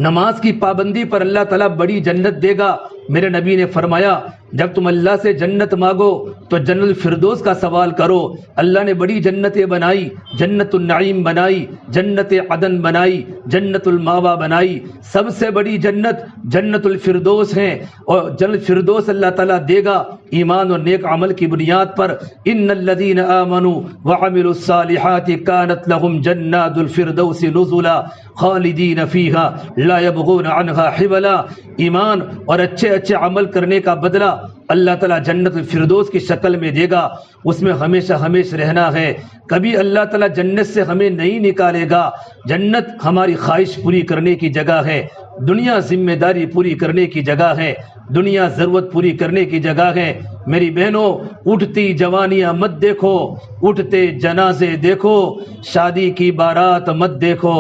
نماز کی پابندی پر اللہ تعالیٰ بڑی جنت دے گا۔ میرے نبی نے فرمایا جب تم اللہ سے جنت مانگو تو جنت الفردوس کا سوال کرو۔ اللہ نے بڑی جنتیں بنائی، جنت النعیم بنائی، جنت عدن بنائی، جنت الماوا بنائی، سب سے بڑی جنت جنت الفردوس ہے، اور جنت الفردوس اللہ تعالیٰ دے گا ایمان اور نیک عمل کی بنیاد پر۔ ان الذین آمنوا وعملوا الصالحات كانت لهم جنات الفردوس نزلا خالدین فیہا لا یبغون عنہا حولا، ایمان اور اچھے عمل کرنے کا بدلہ اللہ تعالیٰ جنت الفردوس کی شکل میں دے گا، اس میں ہمیشہ رہنا ہے، کبھی اللہ تعالیٰ جنت سے ہمیں نہیں نکالے گا۔ جنت ہماری خواہش پوری کرنے کی جگہ ہے، دنیا ذمہ داری پوری کرنے کی جگہ ہے، دنیا ضرورت پوری کرنے کی جگہ ہے۔ میری بہنوں، اٹھتی جوانیاں مت دیکھو، اٹھتے جنازے دیکھو، شادی کی بارات مت دیکھو،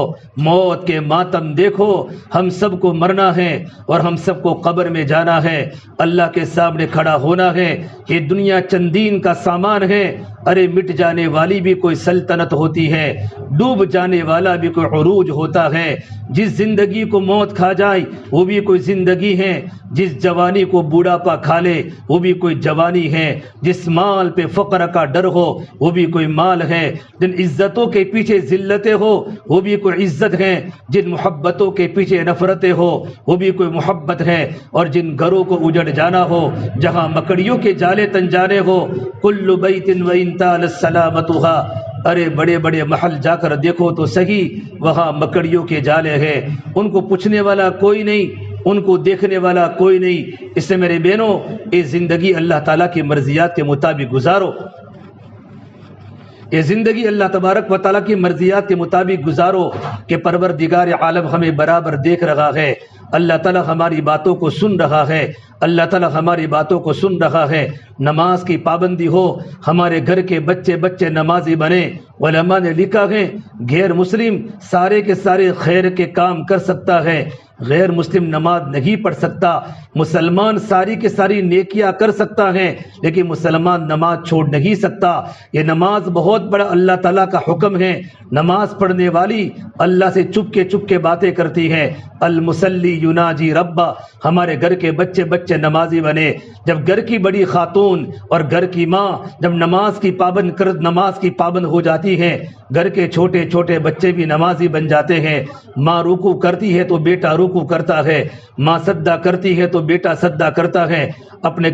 موت کے ماتم دیکھو۔ ہم سب کو مرنا ہے اور ہم سب کو قبر میں جانا ہے، اللہ کے سامنے کھڑا ہونا ہے۔ یہ دنیا چند دن کا سامان ہے، ارے مٹ جانے والی بھی کوئی سلطنت ہوتی ہے، ڈوب جانے والا بھی کوئی عروج ہوتا ہے۔ جس زندگی کو موت کھا جائے وہ بھی کوئی زندگی ہے، جس جوانی کو بوڑھاپا کھا لے وہ بھی کوئی جوانی ہے، جس مال پہ فقر کا ڈر ہو وہ بھی کوئی مال ہے، جن عزتوں کے پیچھے ذلتیں ہو وہ بھی کوئی عزت ہے، جن محبتوں کے پیچھے نفرتیں ہو وہ بھی کوئی محبت ہے، اور جن گھروں کو اجڑ جانا ہو، جہاں مکڑیوں کے جالے تن جانے ہو، کل بیت وان طالت سلامتها، ارے بڑے بڑے محل جا کر دیکھو تو صحیح، وہاں مکڑیوں کے جالے ہیں، ان کو پوچھنے والا کوئی نہیں، ان کو دیکھنے والا کوئی نہیں۔ اس سے میرے بہنوں، یہ زندگی اللہ تعالیٰ کی مرضیات کے مطابق گزارو، یہ زندگی اللہ تبارک و تعالیٰ کی مرضیات کے مطابق گزارو کہ پروردگار عالم ہمیں برابر دیکھ رہا ہے، اللہ تعالیٰ ہماری باتوں کو سن رہا ہے، اللہ تعالیٰ ہماری باتوں کو سن رہا ہے۔ نماز کی پابندی ہو، ہمارے گھر کے بچے نمازی بنے۔ علماء نے لکھا ہے غیر مسلم سارے کے سارے خیر کے کام کر سکتا ہے، غیر مسلم نماز نہیں پڑھ سکتا۔ مسلمان ساری کے ساری نیکیاں کر سکتا ہے لیکن مسلمان نماز چھوڑ نہیں سکتا۔ یہ نماز بہت بڑا اللہ تعالیٰ کا حکم ہے۔ نماز پڑھنے والی اللہ سے چپ کے باتیں کرتی ہے۔ المصلی یناجی ربا، ہمارے گھر کے بچے نمازی بنے۔ جب گھر کی بڑی خاتون اور گھر کی ماں جب نماز کی پابند ہو جاتی ہے، گھر کے چھوٹے بچے بھی نمازی بن جاتے ہیں۔ ماں رکوع کرتی ہے تو بیٹا رکوع کرتا ہے، ماں سجدہ کرتی ہے تو بیٹا سجدہ کرتا ہے۔ اپنے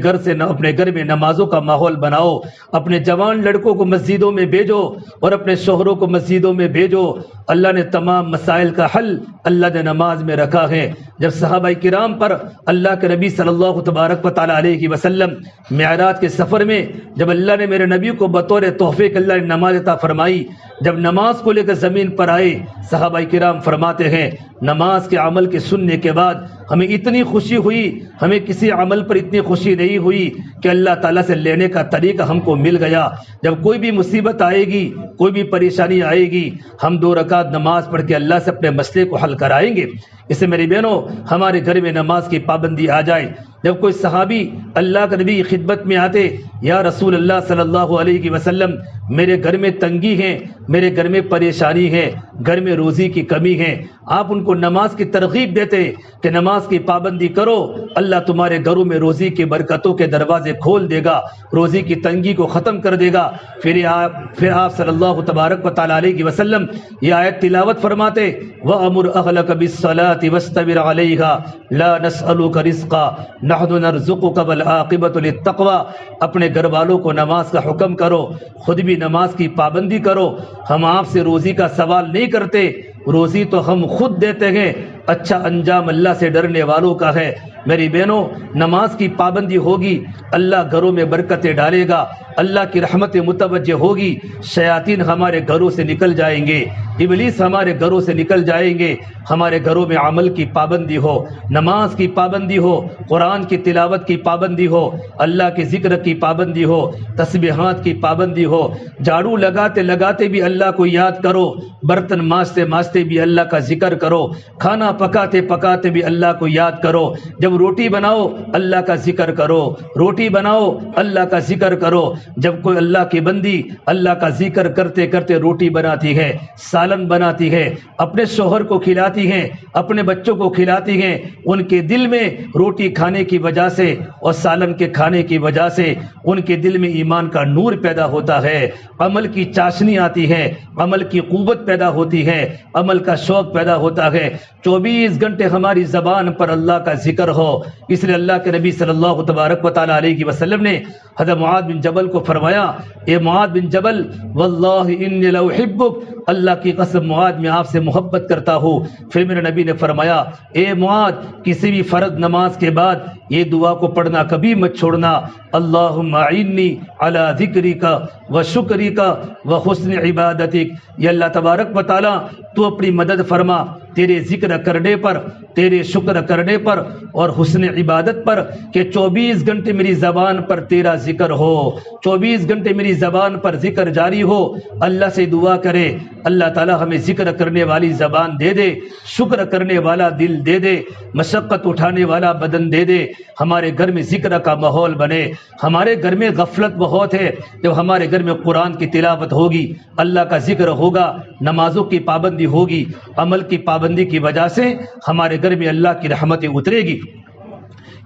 گھر میں نمازوں کا ماحول بناؤ، اپنے جوان لڑکوں کو مسجدوں میں بھیجو اور اپنے شوہروں کو مسجدوں میں بھیجو۔ اللہ نے تمام مسائل کا حل اللہ نے نماز میں رکھا ہے۔ جب صحابہ کرام پر اللہ کے نبی صلی اللہ تبارک و تعالی علیہ وسلم معراج کے سفر میں جب اللہ نے میرے نبی کو بطور تحفے کے اللہ نے نماز عطا فرمائی، جب نماز کو لے کر زمین پر آئے، صحابہ کرام فرماتے ہیں نماز کے عمل کے سننے کے بعد ہمیں اتنی خوشی ہوئی، ہمیں کسی عمل پر اتنی خوشی نہیں ہوئی کہ اللہ تعالیٰ سے لینے کا طریقہ ہم کو مل گیا۔ جب کوئی بھی مصیبت آئے گی، کوئی بھی پریشانی آئے گی، ہم 2 رکعت نماز پڑھ کے اللہ سے اپنے مسئلے کو حل کرائیں گے۔ اس سے میری بہنوں، ہمارے گھر میں نماز کی پابندی آ جائے۔ جب کوئی صحابی اللہ کے نبی کی خدمت میں آتے، یا رسول اللہ صلی اللہ علیہ وسلم، میرے گھر میں تنگی ہے، میرے گھر میں پریشانی ہے، گھر میں روزی کی کمی ہے، آپ ان کو کو نماز کی ترغیب دیتے کہ نماز کی پابندی کرو، اللہ تمہارے گھروں میں روزی کی برکتوں کے دروازے کھول دے گا، روزی کی تنگی کو ختم کر دے گا۔ پھر آپ صلی اللہ تبارک و تعالیٰ علیہ وسلم یہ آیت تلاوت فرماتے، وَأَمُرْ أَهْلَكَ بِالصَّلَاةِ وَاسْتَبِرْ عَلَيْهَا لَا نَسْأَلُكَ رِزْقًا نَحْنُ نَرْزُقُكَ وَالْعَاقِبَةُ لِلتَّقْوَىٰ۔ اپنے گھر والوں کو نماز کا حکم کرو، خود بھی نماز کی پابندی کرو، ہم آپ سے روزی کا سوال نہیں کرتے، روزی تو ہم خود دیتے ہیں، اچھا انجام اللہ سے ڈرنے والوں کا ہے۔ میری بہنوں، نماز کی پابندی ہوگی، اللہ گھروں میں برکتیں ڈالے گا، اللہ کی رحمت متوجہ ہوگی، شیاطین ہمارے گھروں سے نکل جائیں گے، ابلیس ہمارے گھروں سے نکل جائیں گے۔ ہمارے گھروں میں عمل کی پابندی ہو، نماز کی پابندی ہو، قرآن کی تلاوت کی پابندی ہو، اللہ کے ذکر کی پابندی ہو، تسبیحات کی پابندی ہو، جھاڑو لگاتے لگاتے بھی اللہ کو یاد کرو، برتن مانجتے مانجتے بھی اللہ کا ذکر کرو، کھانا پکاتے پکاتے بھی اللہ کو یاد کرو، جب روٹی بناؤ اللہ کا ذکر کرو، روٹی بناؤ اللہ کا ذکر کرو۔ جب کوئی اللہ کی بندی اللہ کا ذکر کرتے کرتے روٹی بناتی ہے، سالن بناتی ہے، اپنے شوہر کو کھلاتی ہے، اپنے بچوں کو کھلاتی ہے، ان کے دل میں روٹی کھانے کی وجہ سے اور سالن کے کھانے کی وجہ سے ان کے دل میں ایمان کا نور پیدا ہوتا ہے، عمل کی چاشنی آتی ہے، عمل کی قوت پیدا ہوتی ہے، عمل کا شوق پیدا ہوتا ہے۔ 24 گھنٹے ہماری زبان پر اللہ کا ذکر ہو، اس لیے اللہ کے نبی صلی اللہ تبارک و تعالیٰ علیہ وسلم نے حضرت معاذ بن جبل کو فرمایا، اے معاذ بن جبل واللہ انی لأحبک، اللہ کی قسم معاذ میں آپ سے محبت کرتا ہوں۔ پھر میرے نبی نے فرمایا، اے معاذ کسی بھی فرض نماز کے بعد یہ دعا کو پڑھنا کبھی مت چھوڑنا، اللہم اعنی علی ذکرک و شکرک و حسن عبادتک۔ یہ اللہ تبارک و تعالیٰ تو اپنی مدد فرما تیرے ذکر کرنے پر، تیرے شکر کرنے پر اور حسن عبادت پر، کہ 24 گھنٹے میری زبان پر تیرا ذکر ہو، 24 گھنٹے میری زبان پر ذکر جاری ہو۔ اللہ سے دعا کرے اللہ تعالیٰ ہمیں ذکر کرنے والی زبان دے دے، شکر کرنے والا دل دے دے، مشقت اٹھانے والا بدن دے دے، ہمارے گھر میں ذکر کا ماحول بنے۔ ہمارے گھر میں غفلت بہت ہے، جب ہمارے گھر میں قرآن کی تلاوت ہوگی، اللہ کا ذکر ہوگا، نمازوں کی پابندی ہوگی، عمل کی پابندی کی وجہ سے ہمارے گھر میں اللہ کی رحمتیں اترے گی۔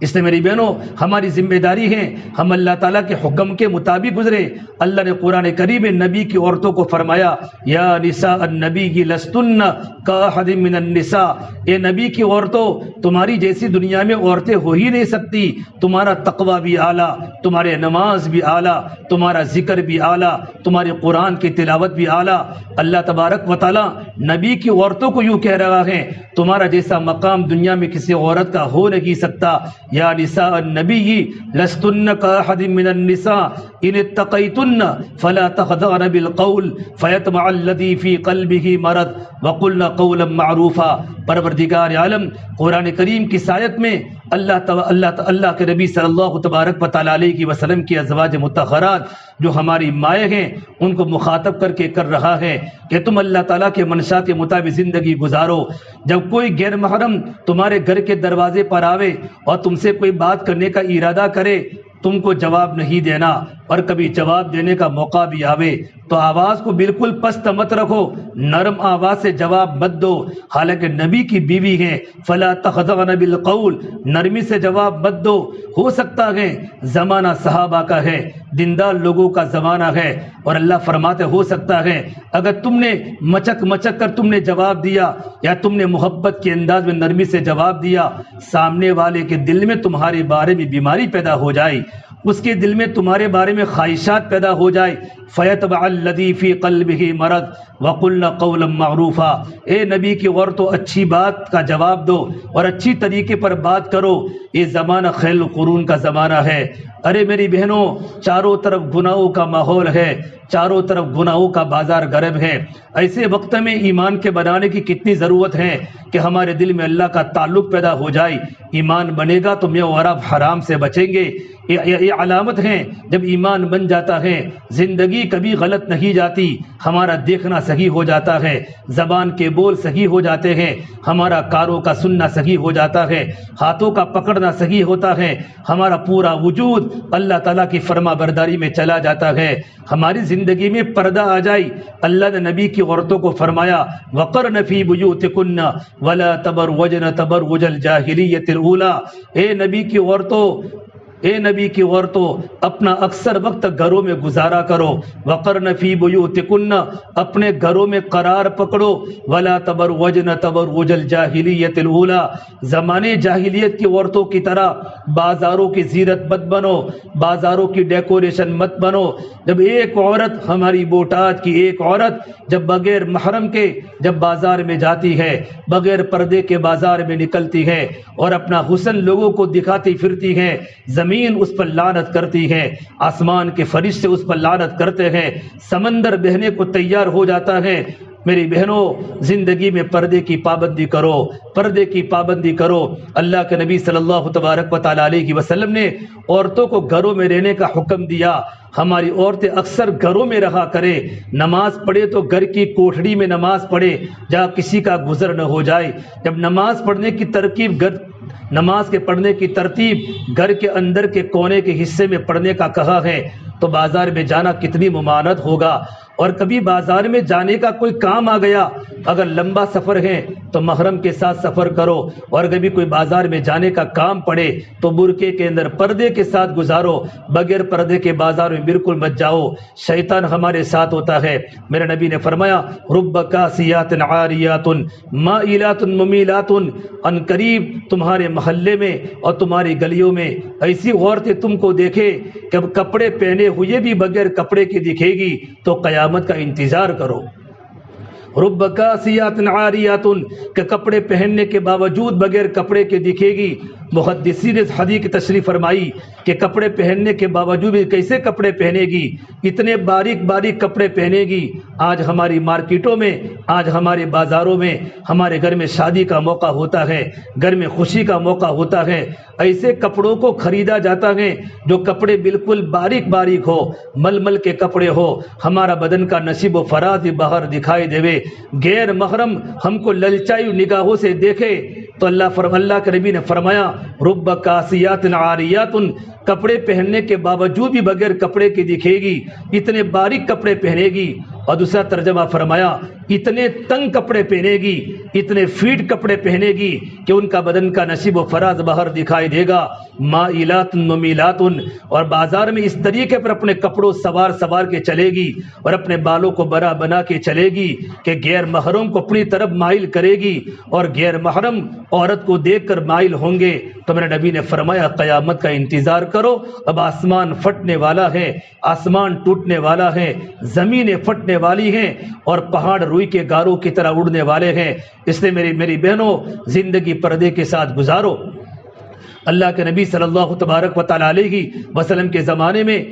اس لیے میری بہنوں، ہماری ذمہ داری ہے ہم اللہ تعالیٰ کے حکم کے مطابق گزرے۔ اللہ نے قرآن کریم میں نبی کی عورتوں کو فرمایا، یا نساء النبی لستن کاحد من النساء، اے نبی کی عورتوں تمہاری جیسی دنیا میں عورتیں ہو ہی نہیں سکتی، تمہارا تقوی بھی اعلیٰ، تمہارے نماز بھی اعلیٰ، تمہارا ذکر بھی اعلیٰ، تمہارے قرآن کی تلاوت بھی اعلیٰ۔ اللہ تبارک و تعالیٰ نبی کی عورتوں کو یوں کہہ رہا ہے، تمہارا جیسا مقام دنیا میں کسی عورت کا ہو نہیں سکتا۔ یا نساء النبی لستن کاحد من النساء ان اتقیتن فلا تخضعن بالقول فیطمع الذی فی قلبہ مرض وقلن قولا معروفا۔ پروردگار عالم قرآن کریم کی آیت میں اللہ کے نبی صلی اللہ تبارک و تعالیٰ علیہ وسلم کی ازواج مطہرات جو ہماری مائیں ہیں ان کو مخاطب کر کے کر رہا ہے کہ تم اللہ تعالیٰ کے منشا کے مطابق زندگی گزارو۔ جب کوئی غیر محرم تمہارے گھر کے دروازے پر آوے اور تم سے کوئی بات کرنے کا ارادہ کرے، تم کو جواب نہیں دینا، اور کبھی جواب دینے کا موقع بھی آوے تو آواز کو بالکل پست مت رکھو، نرم آواز سے جواب مت دو، حالانکہ نبی کی بیوی ہے۔ فلا تخضعن بالقول، نرمی سے جواب مت دو۔ ہو سکتا ہے زمانہ صحابہ کا ہے، دیندار لوگوں کا زمانہ ہے، اور اللہ فرماتے ہو سکتا ہے اگر تم نے مچک مچک کر تم نے جواب دیا یا تم نے محبت کے انداز میں نرمی سے جواب دیا، سامنے والے کے دل میں تمہارے بارے میں بیماری پیدا ہو جائے، اس کے دل میں تمہارے بارے میں خواہشات پیدا ہو جائے۔ فیطبع الذی فی قلبہ مرض وقلن قولا معروفا۔ اے نبی کی عورتوں اچھی بات کا جواب دو اور اچھی طریقے پر بات کرو، یہ زمانہ خیل القرون کا زمانہ ہے۔ ارے میری بہنوں، چاروں طرف گناہوں کا ماحول ہے، چاروں طرف گناہوں کا بازار گرم ہے۔ ایسے وقت میں ایمان کے بنانے کی کتنی ضرورت ہے کہ ہمارے دل میں اللہ کا تعلق پیدا ہو جائے۔ ایمان بنے گا تو میوہ اور حرام سے بچیں گے۔ یہ علامت ہے جب ایمان بن جاتا ہے، زندگی زندگی کبھی غلط نہیں جاتی، ہمارا دیکھنا صحیح ہو جاتا ہے، زبان کے بول صحیح ہو جاتے ہیں، ہمارا کاروں کا سننا صحیح ہو جاتا ہے، ہاتھوں کا پکڑنا صحیح ہوتا ہے، ہمارا پورا وجود اللہ تعالیٰ کی فرما برداری میں چلا جاتا ہے، ہماری زندگی میں پردہ آ جائے۔ اللہ نے نبی کی عورتوں کو فرمایا وقرن فی بیوتکن ولا تبرجن تبرج الجاہلیۃ الاولی، اے نبی کی عورتوں اپنا اکثر وقت گھروں میں گزارا کرو، وقرن فی بیوتکن اپنے گھروں میں قرار پکڑو، ولا تبرجن تبرج الجاہلیۃ الاولی زمانے جاہلیت کی عورتوں کی طرح بازاروں کی زینت مت بنو، بازاروں کی ڈیکوریشن مت بنو۔ جب ایک عورت، ہماری بوٹات کی ایک عورت جب بغیر محرم کے جب بازار میں جاتی ہے، بغیر پردے کے بازار میں نکلتی ہے اور اپنا حسن لوگوں کو دکھاتی پھرتی ہے، زمین اس پر لعنت کرتی ہے، آسمان کے فرشتے اس پر لعنت کرتے ہیں، سمندر بہنے کو تیار ہو جاتا ہے۔ میری بہنوں، زندگی میں پردے کی پابندی کرو، پردے کی پابندی کرو۔ اللہ کے نبی صلی اللہ تبارک و تعالیٰ علیہ وسلم نے عورتوں کو گھروں میں رہنے کا حکم دیا۔ ہماری عورتیں اکثر گھروں میں رہا کرے، نماز پڑھے تو گھر کی کوٹھڑی میں نماز پڑھے جہاں کسی کا گزر نہ ہو جائے۔ جب نماز پڑھنے کی ترتیب گھر کے اندر کے کونے کے حصے میں پڑھنے کا کہا ہے تو بازار میں جانا کتنی ممانعت ہوگا۔ اور کبھی بازار میں جانے کا کوئی کام آ گیا، اگر لمبا سفر ہے تو محرم کے ساتھ سفر کرو، اور کبھی کوئی بازار میں جانے کا کام پڑے تو برقعے کے اندر پردے کے ساتھ گزارو، بغیر پردے کے بازار میں بالکل مت جاؤ، شیطان ہمارے ساتھ ہوتا ہے۔ میرے نبی نے فرمایا رب کاسیات عاریات مائلات ممیلات، ان قریب تمہارے محلے میں اور تمہاری گلیوں میں ایسی عورتیں تم کو دیکھے کہ کپڑے پہنے ہوئے بھی بغیر کپڑے کے دکھے گی تو قیامت کا انتظار کرو۔ رب کاسیات عاریات کہ کپڑے پہننے کے باوجود بغیر کپڑے کے دکھے گی۔ محدثین حدیث کی تشریح فرمائی کہ کپڑے پہننے کے باوجود بھی کیسے کپڑے پہنے گی، اتنے باریک باریک کپڑے پہنے گی۔ آج ہماری مارکیٹوں میں، آج ہمارے بازاروں میں، ہمارے گھر میں شادی کا موقع ہوتا ہے، گھر میں خوشی کا موقع ہوتا ہے، ایسے کپڑوں کو خریدا جاتا ہے جو کپڑے بالکل باریک باریک ہو، ململ کے کپڑے ہو، ہمارا بدن کا نصیب و فراز باہر دکھائی دیوے، غیر محرم ہم کو للچائی نگاہوں سے دیکھے تو اللہ کے نبی نے فرمایا رب کاسیات عاریات، کپڑے پہننے کے باوجود بھی بغیر کپڑے کے دکھے گی، اتنے باریک کپڑے پہنے گی۔ اور دوسرا ترجمہ فرمایا اتنے تنگ کپڑے پہنے گی، اتنے فیٹ کپڑے پہنے گی کہ ان کا بدن کا نصیب و فراز باہر دکھائی دے گا۔ مائلات ممیلات، اور بازار میں اس طریقے پر اپنے کپڑوں سوار کے چلے گی اور اپنے بالوں کو بنا کے چلے گی کہ غیر محرم کو اپنی طرف مائل کرے گی، اور غیر محرم عورت کو دیکھ کر مائل ہوں گے۔ تو میرے نبی نے فرمایا قیامت کا انتظار کرو، اب آسمان پھٹنے والا ہے، آسمان ٹوٹنے والا ہے، زمینیں پھٹنے والی ہیں اور پہاڑ روئی کے گاروں کی طرح اڑنے والے ہیں۔ اس لیے میری بہنوں، زندگی پردے کے ساتھ گزارو۔ اللہ کے نبی صلی اللہ تبارک و تعالیٰ علیہ وسلم کے زمانے میں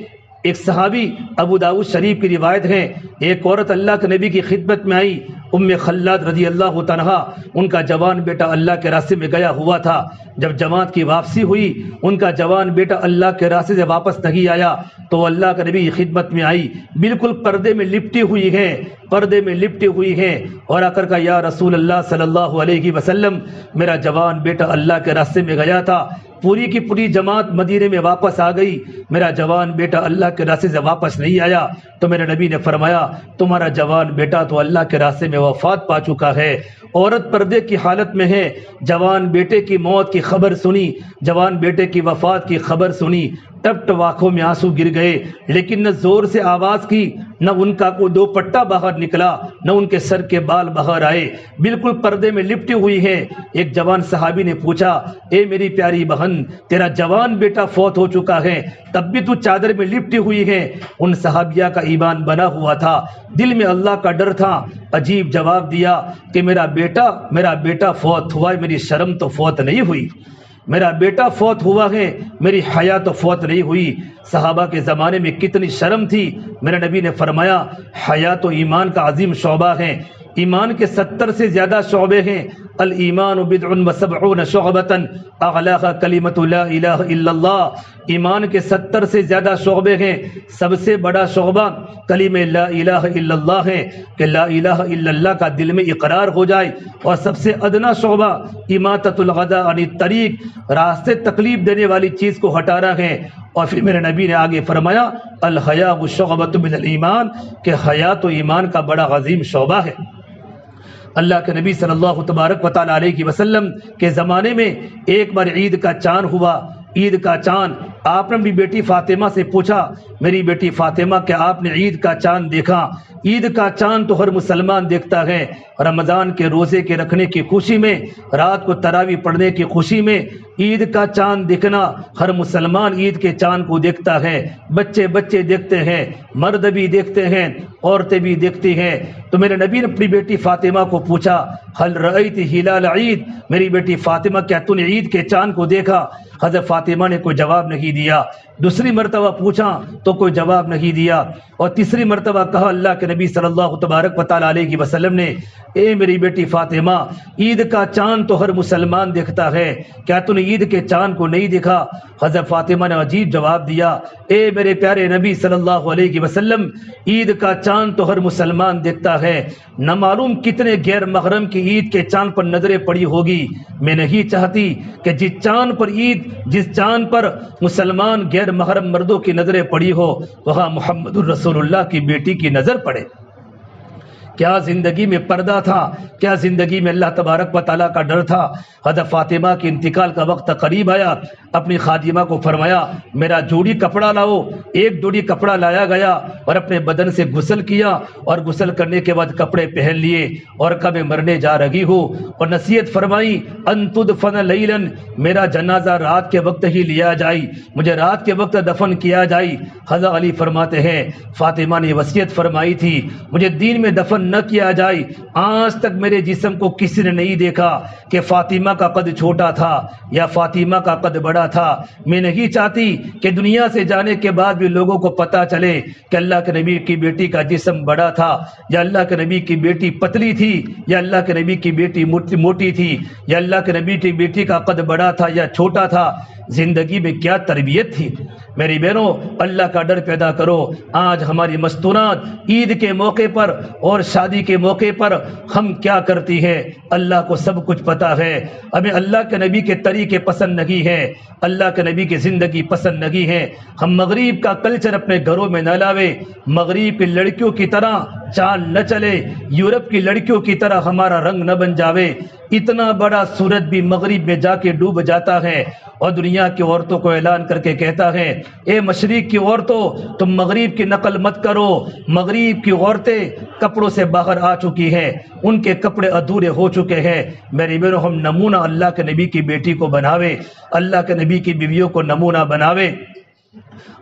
ایک صحابی، ابو داؤد شریف کی روایت ہے، ایک عورت اللہ کے نبی کی خدمت میں آئی، ام خلاد رضی اللہ عنہا، ان کا جوان بیٹا اللہ کے راستے میں گیا ہوا تھا۔ جب جماعت کی واپسی ہوئی، ان کا جوان بیٹا اللہ کے راستے سے واپس نہیں آیا تو وہ اللہ کے نبی کی خدمت میں آئی، بالکل پردے میں لپٹی ہوئی ہیں، اور آ کر کہا یا رسول اللہ صلی اللہ علیہ وسلم، میرا جوان بیٹا اللہ کے راستے میں گیا تھا، پوری کی پوری جماعت مدینے میں واپس آ گئی، میرا جوان بیٹا اللہ کے راستے سے واپس نہیں آیا۔ تو میرے نبی نے فرمایا تمہارا جوان بیٹا تو اللہ کے راستے میں وفات پا چکا ہے۔ عورت پردے کی حالت میں ہے، جوان بیٹے کی موت کی خبر سنی، جوان بیٹے کی وفات کی خبر سنی، ٹپ ٹپ آنکھوں میں آنسو گر گئے، لیکن نہ زور سے آواز کی، نہ ان کا کوئی دوپٹہ باہر نکلا، نہ ان کے سر کے بال باہر آئے، بالکل پردے میں لپٹی ہوئی ہیں۔ ایک جوان صحابی نے پوچھا اے میری پیاری بہن، تیرا جوان بیٹا فوت ہو چکا ہے، تب بھی تو چادر میں لپٹی ہوئی ہے۔ ان صحابیہ کا ایمان بنا ہوا تھا، دل میں اللہ کا ڈر تھا، عجیب جواب دیا کہ میرا بیٹا فوت ہوا ہے، میری شرم تو فوت نہیں ہوئی، میرا بیٹا فوت ہوا ہے، میری حیا تو فوت نہیں ہوئی۔ صحابہ کے زمانے میں کتنی شرم تھی۔ میرے نبی نے فرمایا حیا تو ایمان کا عظیم شعبہ ہے، ایمان کے 70 سے زیادہ شعبے ہیں، الایمان بدع و70 شعبۃ اعلاها کلمۃ لا الہ الا اللہ، ایمان کے 70 سے زیادہ شعبے ہیں، سب سے بڑا شعبہ کلمہ لا الہ الا اللہ ہے کہ لا الہ الا اللہ کا دل میں اقرار ہو جائے، اور سب سے ادنا شعبہ اماطۃ الغداء عن الطریق، راستے تکلیف دینے والی چیز کو ہٹانا ہے۔ اور پھر میرے نبی نے آگے فرمایا الحیاء شعبۃ من الایمان، کہ حیا تو ایمان کا بڑا عظیم شعبہ ہے۔ اللہ کے نبی صلی اللہ تبارک و تعالی علیہ وسلم کے زمانے میں ایک بار عید کا چاند ہوا، عید کا چاند، آپ نے اپنی بیٹی فاطمہ سے پوچھا، میری بیٹی فاطمہ کیا آپ نے عید کا چاند دیکھا؟ عید کا چاند تو ہر مسلمان دیکھتا ہے، رمضان کے روزے کے رکھنے کی خوشی میں، رات کو تراویح پڑھنے کی خوشی میں عید کا چاند دیکھنا، ہر مسلمان عید کے چاند کو دیکھتا ہے، بچے دیکھتے ہیں، مرد بھی دیکھتے ہیں، عورتیں بھی دیکھتی ہیں۔ تو میرے نبی نے اپنی بیٹی فاطمہ کو پوچھا ہل رأیت ہلال عید، میری بیٹی فاطمہ کیا تو نے عید کے چاند کو دیکھا؟ حضرت فاطمہ نے کوئی جواب نہیں دیا۔ دوسری مرتبہ پوچھا تو کوئی جواب نہیں دیا، اور تیسری مرتبہ کہا اللہ کے نبی صلی اللہ تبارک و تعالی علیہ وسلم نے، اے میری بیٹی فاطمہ، عید کا چاند تو ہر مسلمان دیکھتا ہے، کیا تو نے عید کے چاند کو نہیں دیکھا؟ حضرت فاطمہ نے عجیب جواب دیا، اے میرے پیارے نبی صلی اللہ علیہ وسلم، عید کا چاند تو ہر مسلمان دیکھتا ہے، نہ معلوم کتنے غیر محرم کی عید کے چاند پر نظریں پڑی ہوگی، میں نہیں چاہتی کہ جس چاند پر مسلمان غیر محرم مردوں کی نظریں پڑی ہو وہاں محمد الرسول اللہ کی بیٹی کی نظر پڑے۔ کیا زندگی میں پردہ تھا، کیا زندگی میں اللہ تبارک و تعالیٰ کا ڈر تھا۔ حضرت فاطمہ کے انتقال کا وقت قریب آیا، اپنی خادمہ کو فرمایا میرا جوڑی کپڑا لاؤ، ایک جوڑی کپڑا لایا گیا اور اپنے بدن سے غسل کیا، اور غسل کرنے کے بعد کپڑے پہن لیے، اور کب مرنے جا رہی ہو، اور نصیحت فرمائی ان تدفن لیلا، میرا جنازہ رات کے وقت ہی لیا جائے، مجھے رات کے وقت دفن کیا جائے۔ حضرت علی فرماتے ہیں فاطمہ نے وصیت فرمائی تھی مجھے دین میں دفن نہ کیا جائے، آج تک میرے جسم کو کسی نے نہیں دیکھا کہ فاطمہ کا قد چھوٹا تھا یا فاطمہ کا قد بڑا تھا۔ میں نہیں چاہتی کہ دنیا سے جانے کے بعد بھی لوگوں کو پتہ چلے کہ اللہ کے نبی کی بیٹی کا جسم بڑا تھا، یا اللہ کے نبی کی بیٹی پتلی تھی، یا اللہ کے نبی کی بیٹی موٹی تھی، یا اللہ کے نبی کی بیٹی کا قد بڑا تھا یا چھوٹا تھا۔ زندگی میں کیا تربیت تھی۔ میری بہنوں، اللہ کا ڈر پیدا کرو۔ آج ہماری مستورات عید کے موقع پر اور شادی کے موقع پر ہم کیا کرتی ہیں، اللہ کو سب کچھ پتہ ہے۔ ہمیں اللہ کے نبی کے طریقے پسند نہیں ہیں، اللہ کے نبی کی زندگی پسند نہیں ہے۔ ہم مغرب کا کلچر اپنے گھروں میں نہ لاوے، مغرب کی لڑکیوں کی طرح چال نہ چلے، یورپ کی لڑکیوں کی طرح ہمارا رنگ نہ بن جاوے۔ اتنا بڑا سورج بھی مغرب میں جا کے ڈوب جاتا ہے، اور دنیا کی عورتوں کو اعلان کر کے کہتا ہے اے مشرق کی عورتوں تم مغرب کی نقل مت کرو، مغرب کی عورتیں کپڑوں سے باہر آ چکی ہیں، ان کے کپڑے ادھورے ہو چکے ہیں۔ میری بہنوں، ہم نمونہ اللہ کے نبی کی بیٹی کو بناوے، اللہ کے نبی کی بیویوں کو نمونہ بناوے۔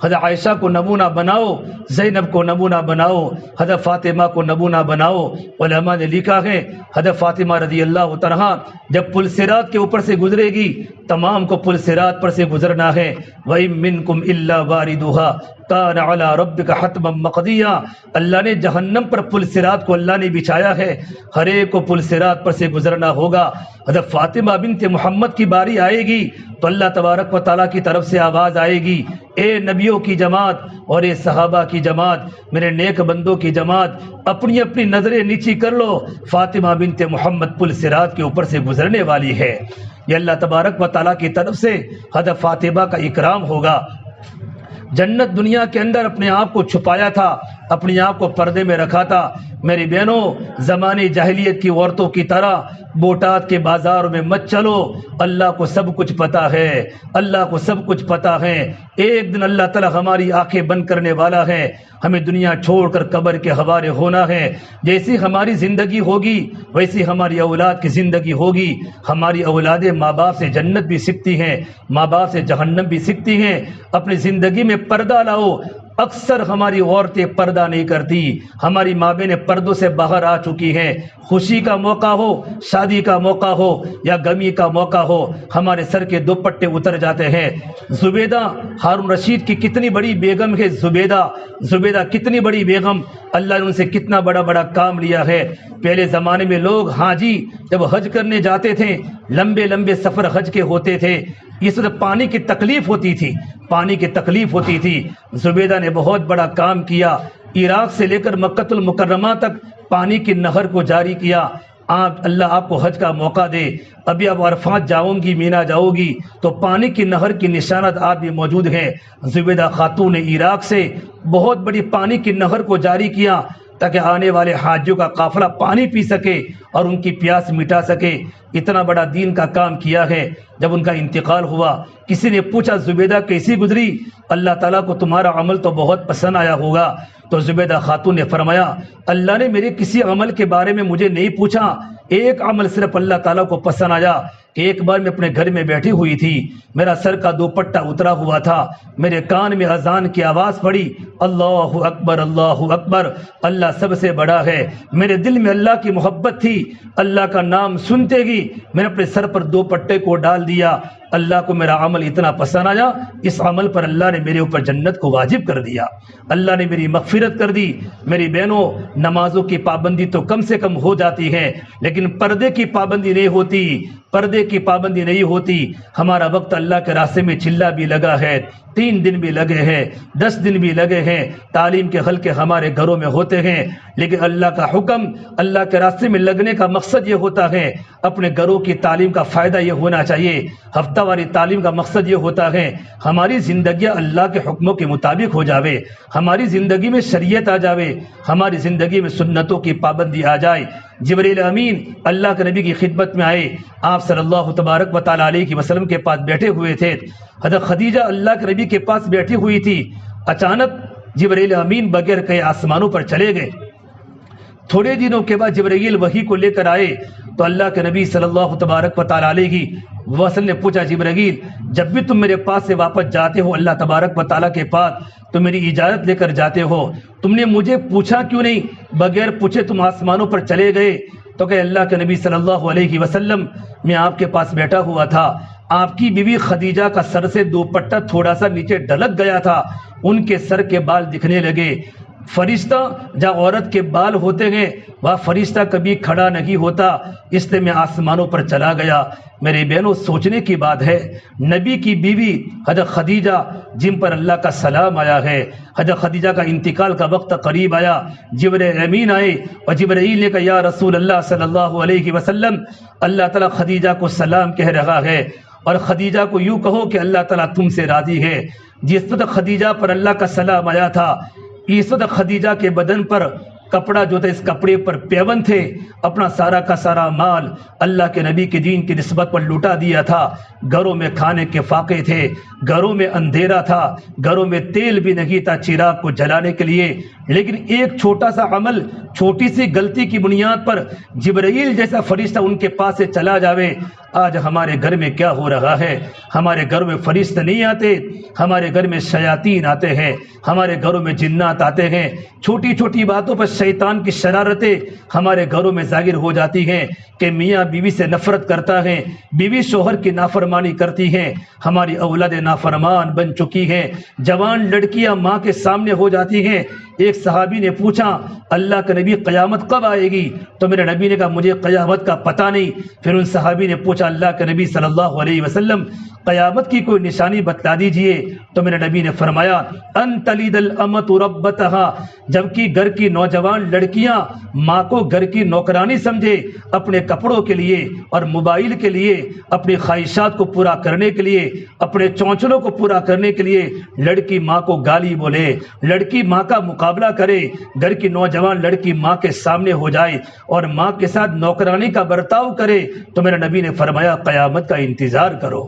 حضرت عائشہ کو نمونہ بناؤ، زینب کو نمونہ بناؤ، حضرت فاطمہ کو نمونہ بناؤ۔ علماء نے لکھا ہے حضرت فاطمہ رضی اللہ عنہا جب پل صراط کے اوپر سے گزرے گی، تمام کو پل صراط پر سے گزرنا ہے۔ وَإِن مِّنكُمْ إِلَّا وَارِدُهَا كَانَ عَلَى رَبِّكَ حَتْمًا مَّقْضِيًّا، اللہ نے جہنم پر پل صراط کو اللہ نے بچھایا ہے، ہر ایک کو پل صراط پر سے گزرنا ہوگا۔ حضرت فاطمہ بنت محمد کی باری آئے گی تو اللہ تبارک و تعالیٰ کی طرف سے آواز آئے گی اے نبیوں کی جماعت اور اے صحابہ کی جماعت، میرے نیک بندوں کی جماعت، اپنی اپنی نظریں نیچی کر لو، فاطمہ بنت محمد پل صراط کے اوپر سے گزرنے والی ہے۔ یہ اللہ تبارک و تعالیٰ کی طرف سے حضرت فاطمہ کا اکرام ہوگا۔ جنت دنیا کے اندر اپنے آپ کو چھپایا تھا، اپنے آپ کو پردے میں رکھا تھا۔ میری بہنوں، زمانے جاہلیت کی عورتوں کی طرح بوٹات کے بازار میں مت چلو، اللہ کو سب کچھ پتہ ہے، اللہ کو سب کچھ پتہ ہے۔ ایک دن اللہ تعالیٰ ہماری آنکھیں بند کرنے والا ہے، ہمیں دنیا چھوڑ کر قبر کے حوالے ہونا ہے۔ جیسی ہماری زندگی ہوگی ویسی ہماری اولاد کی زندگی ہوگی۔ ہماری اولادیں ماں باپ سے جنت بھی سیکھتی ہیں، ماں باپ سے جہنم بھی سیکھتی ہیں۔ اپنی زندگی میں پردہ لاؤ، اکثر ہماری عورتیں پردہ نہیں کرتی، ہماری ماں بہنیں پردوں سے باہر آ چکی ہیں۔ خوشی کا موقع ہو، شادی کا موقع ہو یا غمی کا موقع ہو، ہمارے سر کے دوپٹے اتر جاتے ہیں۔ زبیدہ ہارون رشید کی کتنی بڑی بیگم ہے، زبیدہ کتنی بڑی بیگم، اللہ نے ان سے کتنا بڑا بڑا کام لیا ہے۔ پہلے زمانے میں لوگ حاجی جب حج کرنے جاتے تھے، لمبے لمبے سفر حج کے ہوتے تھے، اس وقت پانی کی تکلیف ہوتی تھی، زبیدہ نے بہت بڑا کام کیا، عراق سے لے کر مکہ المکرمہ تک پانی کی نہر کو جاری کیا۔ اللہ آپ کو حج کا موقع دے، ابھی آپ عرفات جاؤں گی، مینا جاؤ گی تو پانی کی نہر کی نشانات آپ بھی موجود ہیں۔ زبیدہ خاتون نے عراق سے بہت بڑی پانی کی نہر کو جاری کیا تاکہ آنے والے حاجیوں کا قافلہ پانی پی سکے اور ان کی پیاس مٹا سکے۔ اتنا بڑا دین کا کام کیا ہے۔ جب ان کا انتقال ہوا، کسی نے پوچھا زبیدہ کیسی گزری؟ اللہ تعالیٰ کو تمہارا عمل تو بہت پسند آیا ہوگا۔ تو زبیدہ خاتون نے فرمایا، اللہ نے میرے کسی عمل کے بارے میں مجھے نہیں پوچھا، ایک عمل صرف اللہ تعالیٰ کو پسند آیا کہ ایک بار میں اپنے گھر میں بیٹھی ہوئی تھی، میرا سر کا دوپٹہ اترا ہوا تھا، میرے کان میں اذان کی آواز پڑی، اللہ اکبر اللہ اکبر، اللہ سب سے بڑا ہے۔ میرے دل میں اللہ کی محبت تھی، اللہ کا نام سنتے ہی میں نے اپنے سر پر دوپٹے کو ڈال دیا۔ اللہ کو میرا عمل اتنا پسند آیا، اس عمل پر اللہ نے میرے اوپر جنت کو واجب کر دیا، اللہ نے میری مغفرت کر دی۔ میری بہنوں، نمازوں کی پابندی تو کم سے کم ہو جاتی ہے، لیکن پردے کی پابندی نہیں ہوتی۔ ہمارا وقت اللہ کے راستے میں چلا بھی لگا ہے، 3 دن بھی لگے ہیں، 10 دن بھی لگے ہیں، تعلیم کے حلقے ہمارے گھروں میں ہوتے ہیں، لیکن اللہ کا حکم، اللہ کے راستے میں لگنے کا مقصد یہ ہوتا ہے، اپنے گھروں کی تعلیم کا فائدہ یہ ہونا چاہیے، ہفتہ واری تعلیم کا مقصد یہ ہوتا ہے ہماری زندگی اللہ کے حکموں کے مطابق ہو جاوے، ہماری زندگی میں شریعت آ جاوے، ہماری زندگی میں سنتوں کی پابندی آ جائے۔ جبریل امین اللہ کے نبی کی خدمت میں آئے، آپ صلی اللہ تبارک و تعالیٰ علیہ وسلم کے پاس بیٹھے ہوئے تھے، حضرت خدیجہ اللہ کے نبی کے پاس بیٹھی ہوئی تھی، اچانک جبریل امین بغیر کہے آسمانوں پر چلے گئے۔ تھوڑے دنوں کے بعد جبرائیل وحی کو لے کر آئے تو اللہ کے نبی صلی اللہ تبارک و تعالیٰ علیہ وسلم نے پوچھا، جبرائیل جب بھی تم میرے پاس سے واپس جاتے ہو اللہ تبارک و تعالیٰ کے پاس تو میری اجازت لے کر جاتے ہو، تم نے مجھے پوچھا کیوں نہیں؟ بغیر پوچھے تم آسمانوں پر چلے گئے۔ تو کہ اللہ کے نبی صلی اللہ علیہ وسلم، میں آپ کے پاس بیٹھا ہوا تھا، آپ کی بیوی خدیجہ کا سر سے دوپٹہ تھوڑا سا نیچے ڈھلک گیا تھا، ان کے سر کے بال دکھنے لگے۔ فرشتہ جہاں عورت کے بال ہوتے ہیں وہاں فرشتہ کبھی کھڑا نہیں ہوتا، اس لیے میں آسمانوں پر چلا گیا۔ میرے بہنوں، سوچنے کی بات ہے، نبی کی بیوی حضرت خدیجہ جن پر اللہ کا سلام آیا ہے، حضرت خدیجہ کا انتقال کا وقت قریب آیا، جبرائیل امین آئے اور جبرائیل نے کہا، یا رسول اللہ صلی اللہ علیہ وسلم، اللہ تعالیٰ خدیجہ کو سلام کہہ رہا ہے، اور خدیجہ کو یوں کہو کہ اللہ تعالیٰ تم سے راضی ہے۔ جس وقت خدیجہ پر اللہ کا سلام آیا تھا، اس وقت خدیجہ کے بدن پر کپڑا جو تھا، اس کپڑے پر پیون تھے، اپنا سارا کا سارا مال اللہ کے نبی کے دین کی نسبت پر لوٹا دیا تھا۔ گھروں میں کھانے کے فاقے تھے، گھروں میں اندھیرا تھا، گھروں میں تیل بھی نہیں تھا چراغ کو جلانے کے لیے، لیکن ایک چھوٹا سا عمل، چھوٹی سی غلطی کی بنیاد پر جبرائیل جیسا فرشتہ ان کے پاس سے چلا جاوے۔ آج ہمارے گھر میں کیا ہو رہا ہے؟ ہمارے گھر میں فرشتے نہیں آتے، ہمارے گھر میں شیاطین آتے ہیں، ہمارے گھروں میں جنات آتے ہیں، چھوٹی چھوٹی باتوں پر شیطان کی شرارتیں ہمارے گھروں میں ظاہر ہو جاتی ہیں کہ میاں بیوی سے نفرت کرتا ہے، بیوی شوہر کی نافرمانی کرتی ہے، ہماری اولاد نافرمان بن چکی ہیں، جوان لڑکیاں ماں کے سامنے ہو جاتی ہیں۔ ایک صحابی نے پوچھا، اللہ کے نبی قیامت کب آئے گی؟ تو میرے نبی نے کہا مجھے قیامت کا پتہ نہیں۔ پھر ان صحابی نے پوچھا، اللہ کے نبی صلی اللہ علیہ وسلم قیامت کی کوئی نشانی بتلا دیجئے۔ تو میرے نبی نے فرمایا، ان تلد الامۃ ربتها، جبکہ گھر کی نوجوان لڑکیاں ماں کو گھر کی نوکرانی سمجھے، اپنے کپڑوں کے لیے اور موبائل کے لیے، اپنی خواہشات کو پورا کرنے کے لیے، اپنے چونچلوں کو پورا کرنے کے لیے لڑکی ماں کو گالی بولے، لڑکی ماں کا مقابلہ کرے، گھر کی نوجوان لڑکی ماں کے سامنے ہو جائے اور ماں کے ساتھ نوکرانی کا برتاؤ کرے، تو میرے نبی نے فرمایا قیامت کا انتظار کرو۔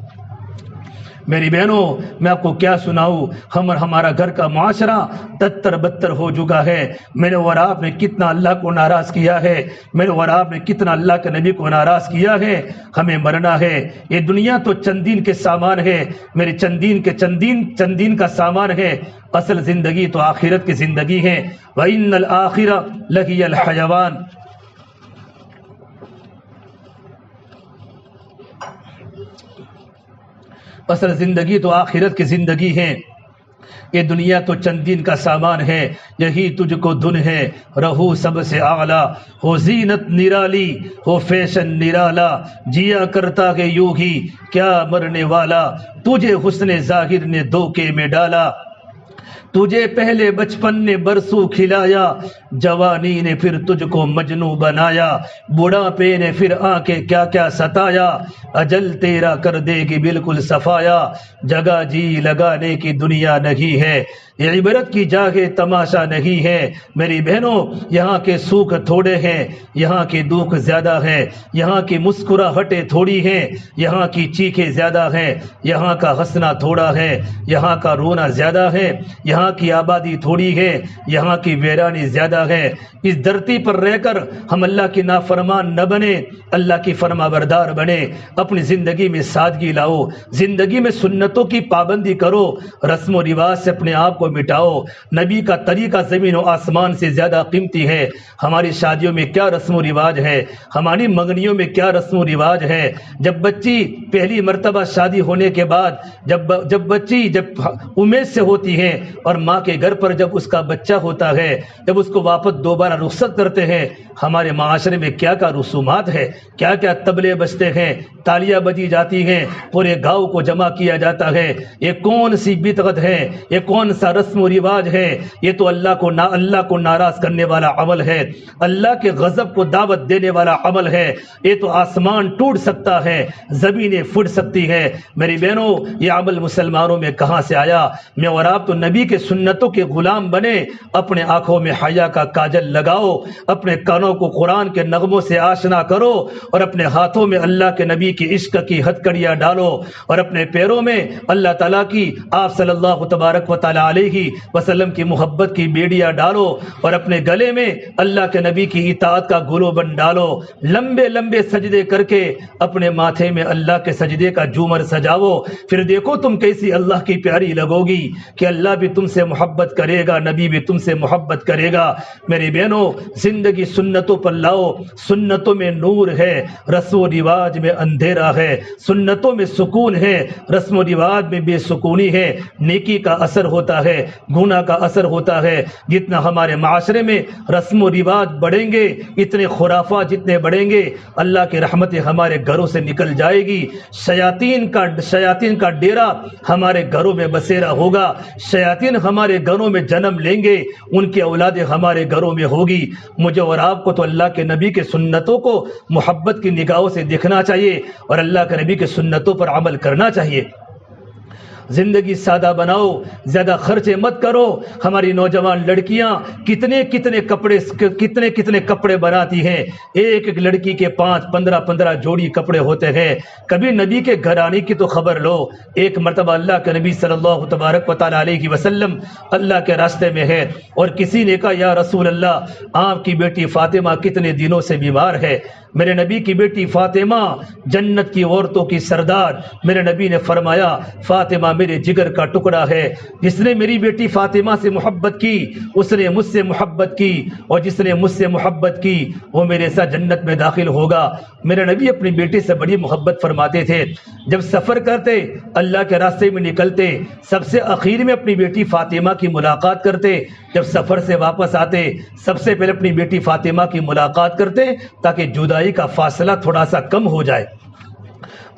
میری بہنوں میں آپ کو کیا سناؤں، ہمارا گھر کا معاشرہ تتر بتر ہو چکا ہے۔ میرے اور آپ نے کتنا اللہ کو ناراض کیا ہے، میرے اور آپ نے کتنا اللہ کے نبی کو ناراض کیا ہے۔ ہمیں مرنا ہے، یہ دنیا تو چند دن کے سامان ہے، میرے چند دن کا سامان ہے، اصل زندگی تو آخرت کی زندگی ہے۔ وَإِنَّ الْآخِرَةَ لَهِيَ الْحَيَوَانُ، اصل زندگی تو آخرت کی زندگی ہے۔ یہ دنیا تو چند دن کا سامان ہے، یہی تجھ کو دھن ہے، رہو سب سے اعلیٰ، ہو زینت نرالی، ہو فیشن نرالا، جیا کرتا ہے یوں ہی کیا مرنے والا، تجھے حسن ظاہر نے دھوکے میں ڈالا، تجھے پہلے بچپن نے برسوں کھلایا، جوانی نے پھر تجھ کو مجنوں بنایا، بڑھاپے نے پھر آنکھیں کیا کیا ستایا، اجل تیرا کر دے گی بالکل صفایا، جگہ جی لگانے کی دنیا نہیں ہے، یہ عبرت کی جاگے تماشا نہیں ہے۔ میری بہنوں یہاں کے سوکھ تھوڑے ہیں، یہاں کے دکھ زیادہ ہے، یہاں کی مسکراہٹیں تھوڑی ہیں، یہاں کی چیخیں زیادہ ہیں، یہاں کا ہنسنا تھوڑا ہے، یہاں کا رونا زیادہ ہے، یہاں کی آبادی تھوڑی ہے، یہاں کی ویرانی زیادہ ہے۔ اس دھرتی پر رہ کر ہم اللہ کی نافرمان نہ بنے، اللہ کی فرما بردار بنے، اپنی زندگی میں سادگی لاؤ، زندگی میں سنتوں کی پابندی کرو، رسم و رواج سے اپنے آپ کو مٹاؤ۔ نبی کا طریقہ زمین و آسمان سے زیادہ قیمتی ہے۔ ہماری شادیوں میں کیا رسم و رواج ہے، ہماری منگنیوں میں کیا رسم و رواج ہے۔ جب بچی پہلی مرتبہ شادی ہونے کے بعد جب بچی امید سے ہوتی ہے اور ماں کے گھر پر جب اس کا بچہ ہوتا ہے، جب اس کو واپس دوبارہ رخصت کرتے ہیں، ہمارے معاشرے میں کیا کیا رسومات ہے، کیا کیا طبلے بجتے ہیں، تالیاں بجی جاتی ہیں، پورے گاؤں کو جمع کیا جاتا ہے۔ یہ کون سی بدعت ہے، یہ کون سا رسم و رواج ہے؟ یہ تو اللہ کو ناراض کرنے والا عمل ہے، اللہ کے غضب کو دعوت دینے والا عمل ہے۔ یہ تو آسمان ٹوٹ سکتا ہے، زمینیں پھٹ سکتی ہے۔ میری بہنوں یہ عمل مسلمانوں میں کہاں سے آیا؟ میں اور آپ تو نبی کے سنتوں کے غلام بنے، اپنے آنکھوں میں حیا کا کاجل لگاؤ، اپنے کانوں کو قرآن کے نغموں سے آشنا کرو، اور اپنے ہاتھوں میں اللہ کے نبی کی عشق کی ہتھکڑیاں ڈالو، اور اپنے پیروں میں اللہ تعالیٰ کی، آپ صلی اللہ تبارک و تعالیٰ علیہ وسلم کی محبت کی بیڑیاں ڈالو، اور اپنے گلے میں اللہ کے نبی کی اطاعت کا گلوبند ڈالو، لمبے لمبے سجدے کر کے اپنے ماتھے میں اللہ کے سجدے کا جھومر سجاؤ، پھر دیکھو تم کیسی اللہ کی پیاری لگو گی کہ اللہ بھی تم سے محبت کرے گا، نبی بھی تم سے محبت کرے گا۔ میری بہنوں زندگی سنتوں پر لاؤ، سنتوں میں نور ہے، رسم و رواج میں اندھیرا ہے، سنتوں میں سکون ہے، رسم و رواج میں بے سکونی ہے۔ نیکی کا اثر ہوتا ہے، گناہ کا اثر ہوتا ہے۔ جتنا ہمارے معاشرے میں رسم و رواج بڑھیں گے، اتنے خرافات جتنے بڑھیں گے، اللہ کی رحمت ہمارے گھروں سے نکل جائے گی، شیاطین کا ڈیرا ہمارے گھروں میں بسیرا ہوگا، شیاطین ہمارے گھروں میں جنم لیں گے، ان کی اولادیں ہمارے گھروں میں ہوگی۔ مجھے اور آپ کو تو اللہ کے نبی کے سنتوں کو محبت کی نگاہوں سے دیکھنا چاہیے، اور اللہ کے نبی کے سنتوں پر عمل کرنا چاہیے۔ زندگی سادہ بناؤ، زیادہ خرچے مت کرو۔ ہماری نوجوان لڑکیاں کتنے کپڑے بناتی ہیں، ایک لڑکی کے 5-15 جوڑی کپڑے ہوتے ہیں۔ کبھی نبی کے گھر آنے کی تو خبر لو۔ ایک مرتبہ اللہ کے نبی صلی اللہ تبارک و تعالیٰ علیہ وسلم اللہ کے راستے میں ہے، اور کسی نے کہا یا رسول اللہ آپ کی بیٹی فاطمہ کتنے دنوں سے بیمار ہے۔ میرے نبی کی بیٹی فاطمہ جنت کی عورتوں کی سردار، میرے نبی نے فرمایا فاطمہ میرے جگر کا ٹکڑا ہے، جس نے میری بیٹی فاطمہ سے محبت کی اس نے مجھ سے محبت کی، اور جس نے مجھ سے محبت کی وہ میرے ساتھ جنت میں داخل ہوگا۔ میرے نبی اپنی بیٹی سے بڑی محبت فرماتے تھے۔ جب سفر کرتے، اللہ کے راستے میں نکلتے، سب سے اخیر میں اپنی بیٹی فاطمہ کی ملاقات کرتے۔ جب سفر سے واپس آتے سب سے پہلے اپنی بیٹی فاطمہ کی ملاقات کرتے، تاکہ جدائی کا فاصلہ تھوڑا سا کم ہو جائے۔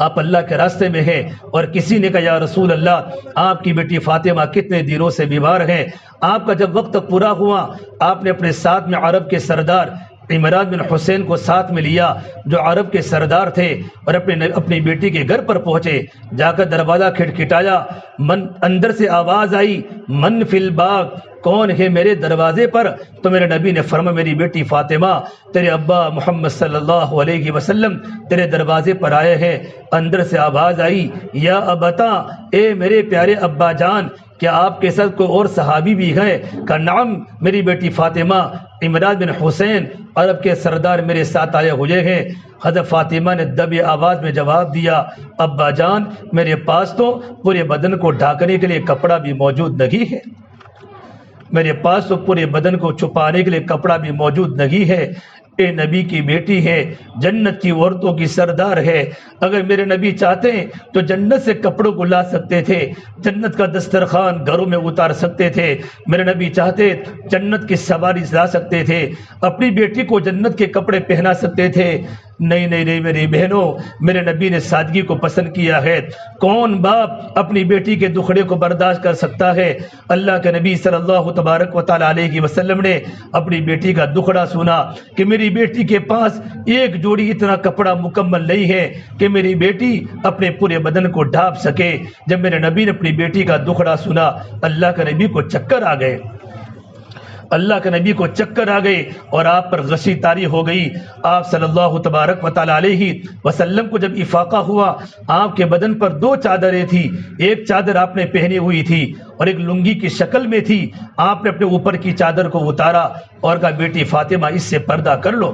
آپ اللہ کے راستے میں ہیں، اور کسی نے کہا یا رسول اللہ آپ کی بیٹی فاطمہ کتنے دنوں سے بیمار ہے۔ آپ کا جب وقت پورا ہوا، آپ نے اپنے ساتھ میں عرب کے سردار عمران بن حسین کو ساتھ میں لیا جو عرب کے سردار تھے، اور اپنی بیٹی کے گھر پر پہنچے۔ جا کر دروازہ کھٹکھٹایا، اندر سے آواز آئی، من فی الباب، کون ہے میرے دروازے پر؟ تو میرے نبی نے فرمایا میری بیٹی فاطمہ، تیرے ابا محمد صلی اللہ علیہ وسلم تیرے دروازے پر آئے ہیں۔ اندر سے آواز آئی، یا ابتا، اے میرے پیارے ابا جان، کیا آپ کے ساتھ کوئی اور صحابی بھی ہے؟ کہ نعم میری بیٹی فاطمہ، عمران بن حسین عرب کے سردار میرے ساتھ آئے ہوئے ہیں۔ حضرت فاطمہ نے دبی آواز میں جواب دیا، ابا جان میرے پاس تو پورے بدن کو ڈھانکنے کے لیے کپڑا بھی موجود نہیں ہے، میرے پاس تو پورے بدن کو چھپانے کے لیے کپڑا بھی موجود نہیں ہے۔ اے نبی کی بیٹی ہے، جنت کی عورتوں کی سردار ہے، اگر میرے نبی چاہتے تو جنت سے کپڑوں کو لا سکتے تھے، جنت کا دسترخوان گھروں میں اتار سکتے تھے، میرے نبی چاہتے جنت کی سواری لا سکتے تھے، اپنی بیٹی کو جنت کے کپڑے پہنا سکتے تھے۔ نہیں نہیں نہیں میری بہنوں، میرے نبی نے سادگی کو پسند کیا ہے۔ کون باپ اپنی بیٹی کے دکھڑے کو برداشت کر سکتا ہے؟ اللہ کے نبی صلی اللہ تبارک و تعالی علیہ وسلم نے اپنی بیٹی کا دکھڑا سنا کہ میری بیٹی کے پاس ایک جوڑی اتنا کپڑا مکمل نہیں ہے کہ میری بیٹی اپنے پورے بدن کو ڈھانپ سکے۔ جب میرے نبی نے اپنی بیٹی کا دکھڑا سنا، اللہ کے نبی کو چکر آ گئے، اللہ کے نبی کو چکر آ گئے اور آپ پر غشی طاری ہو گئی۔ آپ صلی اللہ تبارک و تعالی علیہ وسلم کو جب افاقہ ہوا، آپ کے بدن پر دو چادریں تھی، ایک چادر آپ نے پہنی ہوئی تھی اور ایک لنگی کی شکل میں تھی۔ آپ نے اپنے اوپر کی چادر کو اتارا اور کہا بیٹی فاطمہ اس سے پردہ کر لو،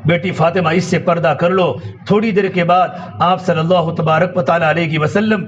بیٹی فاطمہ اس سے پردہ کر لو۔ تھوڑی دیر کے بعد آپ صلی اللہ تبارک و تعالی علیہ وسلم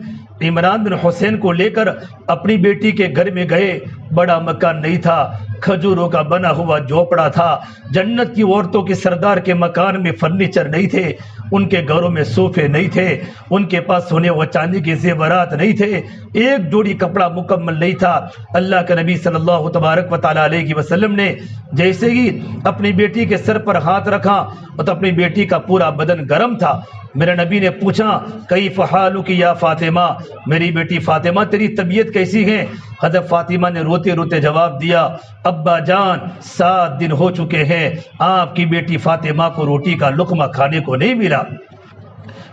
عمران بن حسین کو لے کر اپنی بیٹی کے گھر میں گئے۔ بڑا مکان نہیں تھا، کھجوروں کا بنا ہوا جھوپڑا تھا۔ جنت کی عورتوں کے سردار کے مکان میں فرنیچر نہیں تھے، ان کے گھروں میں صوفے نہیں تھے، ان کے پاس سونے و چاندی کے زیورات نہیں تھے، ایک جوڑی کپڑا مکمل نہیں تھا۔ اللہ کے نبی صلی اللہ تبارک و تعالی علیہ وسلم نے جیسے ہی اپنی بیٹی کے سر پر ہاتھ رکھا تو اپنی بیٹی کا پورا بدن گرم تھا۔ میرے نبی نے پوچھا کیف حالک یا فاطمہ، میری بیٹی فاطمہ تیری طبیعت کیسی ہے؟ حضرت فاطمہ نے روتے روتے جواب دیا، ابا جان 7 دن ہو چکے ہیں آپ کی بیٹی فاطمہ کو روٹی کا لقمہ کھانے کو نہیں ملا،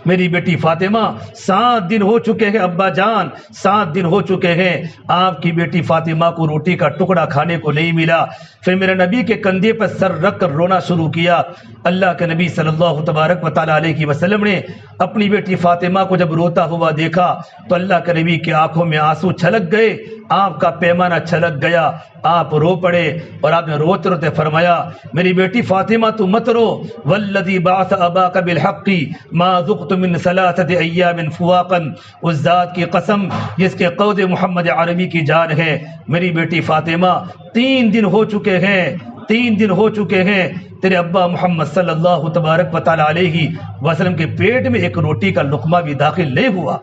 میری بیٹی فاطمہ 7 دن ہو چکے ہیں ابا جان، 7 دن ہو چکے ہیں آپ کی بیٹی فاطمہ کو روٹی کا ٹکڑا کھانے کو نہیں ملا۔ پھر میرے نبی کے کندھے پر سر رکھ کر رونا شروع کیا۔ اللہ کے نبی صلی اللہ تبارک و تعالی علیہ وسلم نے اپنی بیٹی فاطمہ کو جب روتا ہوا دیکھا تو اللہ کے نبی کی آنکھوں میں آنسو چھلک گئے، آپ کا پیمانہ چھلک گیا، آپ رو پڑے اور آپ نے روتے روتے فرمایا میری بیٹی فاطمہ تو مت رو، والذی بعث اباک بالحق ما ذقت من 3 ایام فواقا، اس ذات کی قسم جس کے قود محمد عربی کی جان ہے، میری بیٹی فاطمہ 3 دن ہو چکے ہیں، 3 دن ہو چکے ہیں تیرے ابا محمد صلی اللہ تبارک و تعالی علیہ وسلم کے پیٹ میں ایک روٹی کا لقمہ بھی داخل نہیں ہوا۔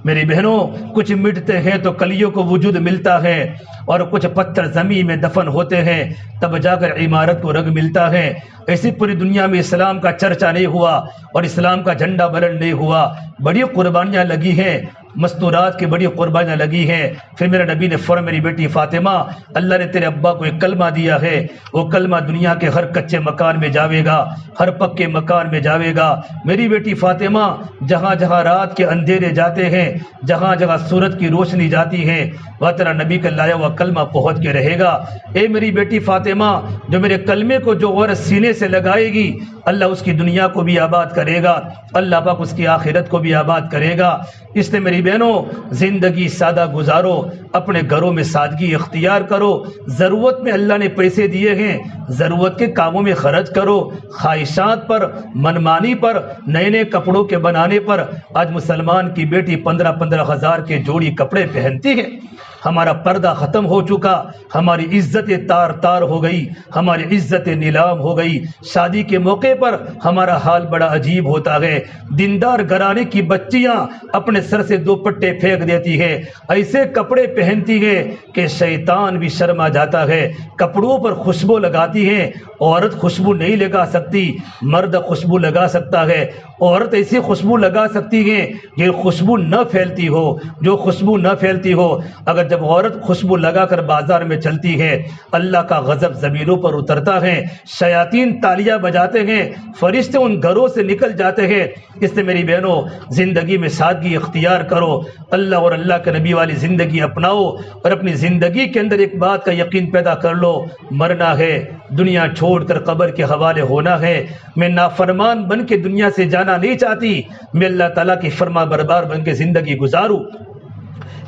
میری بہنوں، کچھ مٹتے ہیں تو کلیوں کو وجود ملتا ہے اور کچھ پتھر زمین میں دفن ہوتے ہیں تب جا کر عمارت کو رنگ ملتا ہے۔ ایسی پوری دنیا میں اسلام کا چرچا نہیں ہوا اور اسلام کا جھنڈا بلند نہیں ہوا، بڑی قربانیاں لگی ہیں، مستورات کی بڑی قربانیاں لگی ہیں۔ پھر میرے نبی نے فرمایا میری بیٹی فاطمہ، اللہ نے تیرے ابا کو ایک کلمہ دیا ہے، وہ کلمہ دنیا کے ہر کچے مکان میں جاوے گا، ہر پکے مکان میں جاوے گا۔ میری بیٹی فاطمہ، جہاں جہاں رات کے اندھیرے جاتے ہیں، جہاں جہاں سورج کی روشنی جاتی ہے، وہاں تیرا نبی کا لایا ہوا کلمہ پہنچ کے رہے گا۔ اے میری بیٹی فاطمہ، جو میرے کلمے کو جو عورت سینے سے لگائے گی، اللہ اس کی دنیا کو بھی آباد کرے گا، اللہ پاک اس کی آخرت کو بھی آباد کرے گا۔ اس لیے میری بہنوں، زندگی سادہ گزارو، اپنے گھروں میں سادگی اختیار کرو، ضرورت میں اللہ نے پیسے دیے ہیں، ضرورت کے کاموں میں خرچ کرو، خواہشات پر، منمانی پر، نئے نئے کپڑوں کے بنانے پر آج مسلمان کی بیٹی 15 ہزار کے جوڑی کپڑے پہنتی ہے۔ ہمارا پردہ ختم ہو چکا، ہماری عزت تار تار ہو گئی، ہماری عزت نیلام ہو گئی۔ شادی کے موقع پر ہمارا حال بڑا عجیب ہوتا ہے، دیندار گھرانے کی بچیاں اپنے سر سے دوپٹے پھینک دیتی ہے، ایسے کپڑے پہنتی ہے کہ شیطان بھی شرما جاتا ہے، کپڑوں پر خوشبو لگاتی ہے۔ عورت خوشبو نہیں لگا سکتی، مرد خوشبو لگا سکتا ہے۔ عورت ایسی خوشبو لگا سکتی ہے جو خوشبو نہ پھیلتی ہو، جو خوشبو نہ پھیلتی ہو۔ اگر جب عورت خوشبو لگا کر بازار میں چلتی ہے اللہ کا غضب زمینوں پر اترتا ہے، شیاطین تالیاں بجاتے ہیں، فرشتے ان گھروں سے نکل جاتے ہیں۔ اس لیے میری بہنوں زندگی میں سادگی اختیار کرو، اللہ اور اللہ کے نبی والی زندگی اپناؤ، اور اپنی زندگی کے اندر ایک بات کا یقین پیدا کر لو، مرنا ہے، دنیا چھوڑ کر قبر کے حوالے ہونا ہے۔ میں نافرمان بن کے دنیا سے جانا نہیں چاہتی، میں اللہ تعالیٰ کی فرما بردار بن کے زندگی گزاروں۔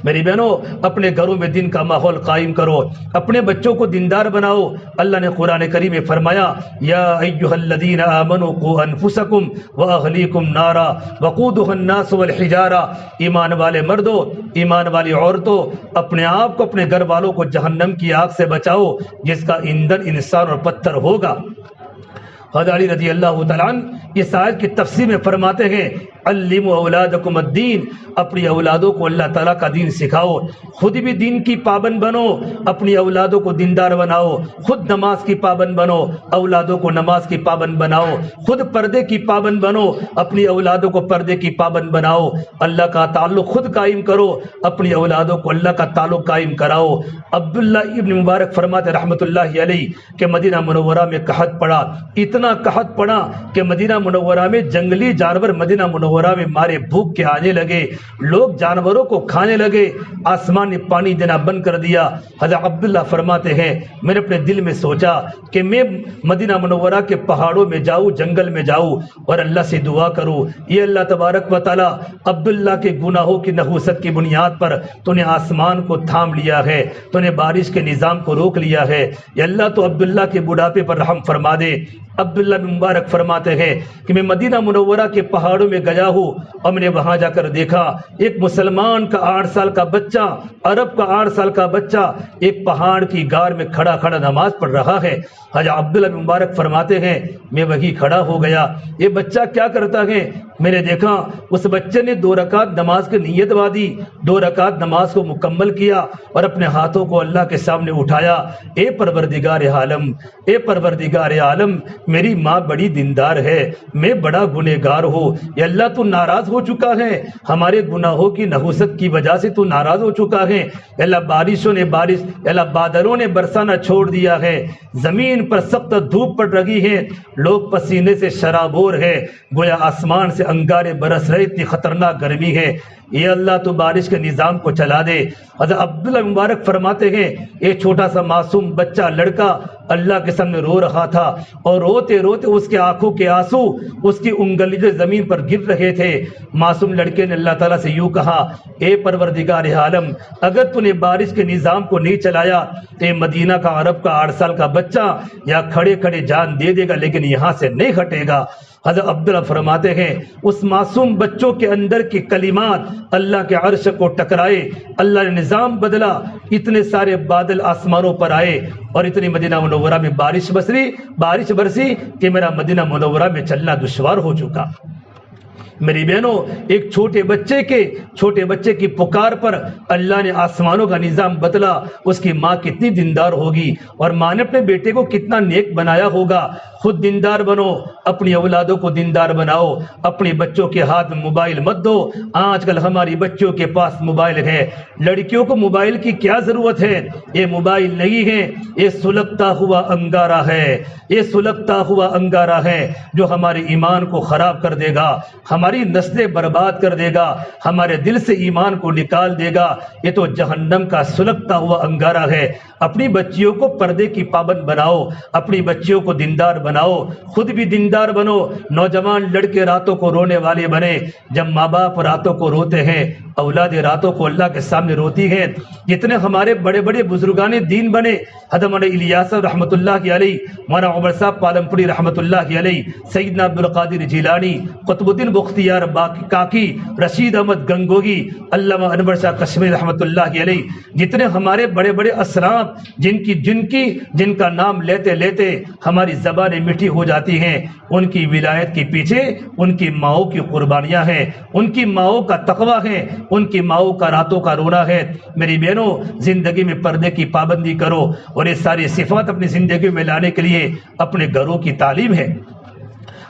میری بہنوں اپنے گھروں میں دین کا ماحول قائم کرو، اپنے بچوں کو دیندار بناؤ۔ اللہ نے قرآن کریم میں فرمایا یا ایھا الذین آمنوا قوا انفسکم واہلیکم نارا وقودھا الناس والحجارہ، ایمان والے مردوں، ایمان والی عورتوں، اپنے آپ کو اپنے گھر والوں کو جہنم کی آگ سے بچاؤ جس کا ایندھن انسان اور پتھر ہوگا۔ حضرت علی رضی اللہ تعالیٰ عنہ اس آیت کی تفسیر میں فرماتے ہیں علموا اولادکم الدین، اپنی اولادوں کو اللہ تعالیٰ کا دین سکھاؤ، خود بھی دین کی پابند بنو، اپنی اولادوں کو دیندار بناؤ، خود نماز کی پابند بنو، اولادوں کو نماز کی پابند بناؤ، خود پردے کی پابند بنو، اپنی اولادوں کو پردے کی پابند بناؤ، اللہ کا تعلق خود قائم کرو، اپنی اولادوں کو اللہ کا تعلق قائم کراؤ۔ عبداللہ ابن مبارک فرماتے رحمۃ اللہ علیہ کہ مدینہ منورہ میں قحط پڑا، اتنا قحط پڑا کہ مدینہ منورہ میں جنگلی جانور مدینہ منورہ میں مارے بھوک کے آنے لگے، لوگ جانوروں کو کھانے لگے، آسمان نے پانی دینا بند کر دیا۔ حضرت عبداللہ فرماتے ہیں میں نے اپنے دل میں سوچا کہ میں مدینہ منورہ کے پہاڑوں میں جاؤں، جنگل میں جاؤں اور اللہ سے دعا کروں، یہ اللہ تبارک و تعالی عبداللہ کے گناہوں کی نحوست کی بنیاد پر تو نے آسمان کو تھام لیا ہے، تو نے بارش کے نظام کو روک لیا ہے، یا اللہ تو عبداللہ کے بڑھاپے پر رحم فرما دے۔ عبداللہ بن مبارک فرماتے ہیں کہ میں مدینہ منورہ کے پہاڑوں میں گیا ہوں اور میں نے وہاں جا کر دیکھا ایک مسلمان کا 8 سال کا بچہ، عرب کا 8 سال کا بچہ ایک پہاڑ کی غار میں کھڑا کھڑا نماز پڑھ رہا ہے۔ حضرت عبداللہ بن مبارک فرماتے ہیں میں وہی کھڑا ہو گیا، یہ بچہ کیا کرتا ہے؟ میں نے دیکھا اس بچے نے 2 رکعت نماز کی نیت وادی، 2 رکعت نماز کو مکمل کیا اور اپنے ہاتھوں کو اللہ کے سامنے اٹھایا، اے پروردگار عالم، اے پروردگار عالم، میری ماں بڑی دیندار ہے، میں بڑا گنہگار ہوں، یا اللہ تو ناراض ہو چکا ہے، ہمارے گناہوں کی نحوست کی وجہ سے تو ناراض ہو چکا ہے، اللہ بارشوں نے اللہ بادلوں نے برسانا چھوڑ دیا ہے، زمین پر سخت دھوپ پڑ رہی ہے، لوگ پسینے سے شرابور ہے، گویا آسمان سے انگارے برس رہے، اتنی خطرناک گرمی ہے، یہ اللہ تو بارش کے نظام کو چلا دے۔ حضرت عبداللہ مبارک فرماتے ہیں ایک چھوٹا سا معصوم بچہ لڑکا اللہ کے سامنے رو رہا تھا اور روتے روتے اس کے آنکھوں کے آنسو اس کی انگلیاں زمین پر گر رہے تھے۔ معصوم لڑکے نے اللہ تعالیٰ سے یوں کہا اے پروردگار عالم، اگر تو نے بارش کے نظام کو نہیں چلایا تو مدینہ کا عرب کا 8 سال کا بچہ یا کھڑے کھڑے جان دے دے گا لیکن یہاں سے نہیں ہٹے گا۔ حضرت عبداللہ فرماتے ہیں اس معصوم بچوں کے اندر کی کلمات اللہ کے عرش کو ٹکرائے، اللہ نے نظام بدلا، اتنے سارے بادل آسمانوں پر آئے اور اتنی مدینہ منورہ میں بارش برسی کہ میرا مدینہ منورہ میں چلنا دشوار ہو چکا۔ میری بہنوں ایک چھوٹے بچے کی پکار پر اللہ نے آسمانوں کا نظام بدلا، اس کی ماں کتنی دیندار ہوگی اور ماں نے اپنے بیٹے کو کتنا نیک بنایا ہوگا۔ خود دیندار بنو، اپنی اولادوں کو دیندار بناؤ، اپنے بچوں کے ہاتھ میں موبائل مت دو۔ آج کل ہماری بچوں کے پاس موبائل ہے، لڑکیوں کو موبائل کی کیا ضرورت ہے؟ یہ موبائل نہیں ہے، یہ سلگتا ہوا انگارہ ہے، یہ سلگتا ہوا انگارہ ہے جو ہمارے ایمان کو خراب کر دے گا، ہماری نسلیں برباد کر دے گا، ہمارے دل سے ایمان کو نکال دے گا۔ یہ تو جہنم کا سلگتا ہوا انگارہ ہے۔ اپنی بچیوں کو پردے کی پابند بناؤ، اپنی بچیوں کو دیندار بناؤ، خود بھی دیندار بنو۔ نوجوان لڑکے راتوں کو رونے والے بنے، جب ماں باپ راتوں کو روتے ہیں اولاد راتوں کو اللہ کے سامنے روتی ہے۔ جتنے ہمارے بڑے بڑے بزرگان دین بنے، حضرت مولانا الیاس رحمۃ اللہ علیہ، مولانا عمر صاحب پالمپوری رحمۃ اللہ علیہ، سیدنا عبدالقادر جیلانی، قطب الدین بختیار کاکی، رشید احمد گنگوہی، علامہ انور شاہ کشمیری رحمۃ اللہ علیہ، جتنے ہمارے بڑے بڑے اسلاف جن کا نام لیتے لیتے ہماری زبانیں میٹھی ہو جاتی ہیں، ان کی ولایت کے پیچھے ان کی ماؤں کی قربانیاں ہیں، ان کی ماؤں کا تقویٰ ہے، ان کی ماؤں کا راتوں کا رونا ہے۔ میری بہنوں زندگی میں پردے کی پابندی کرو اور یہ ساری صفات اپنی زندگی میں لانے کے لیے اپنے گھروں کی تعلیم ہے۔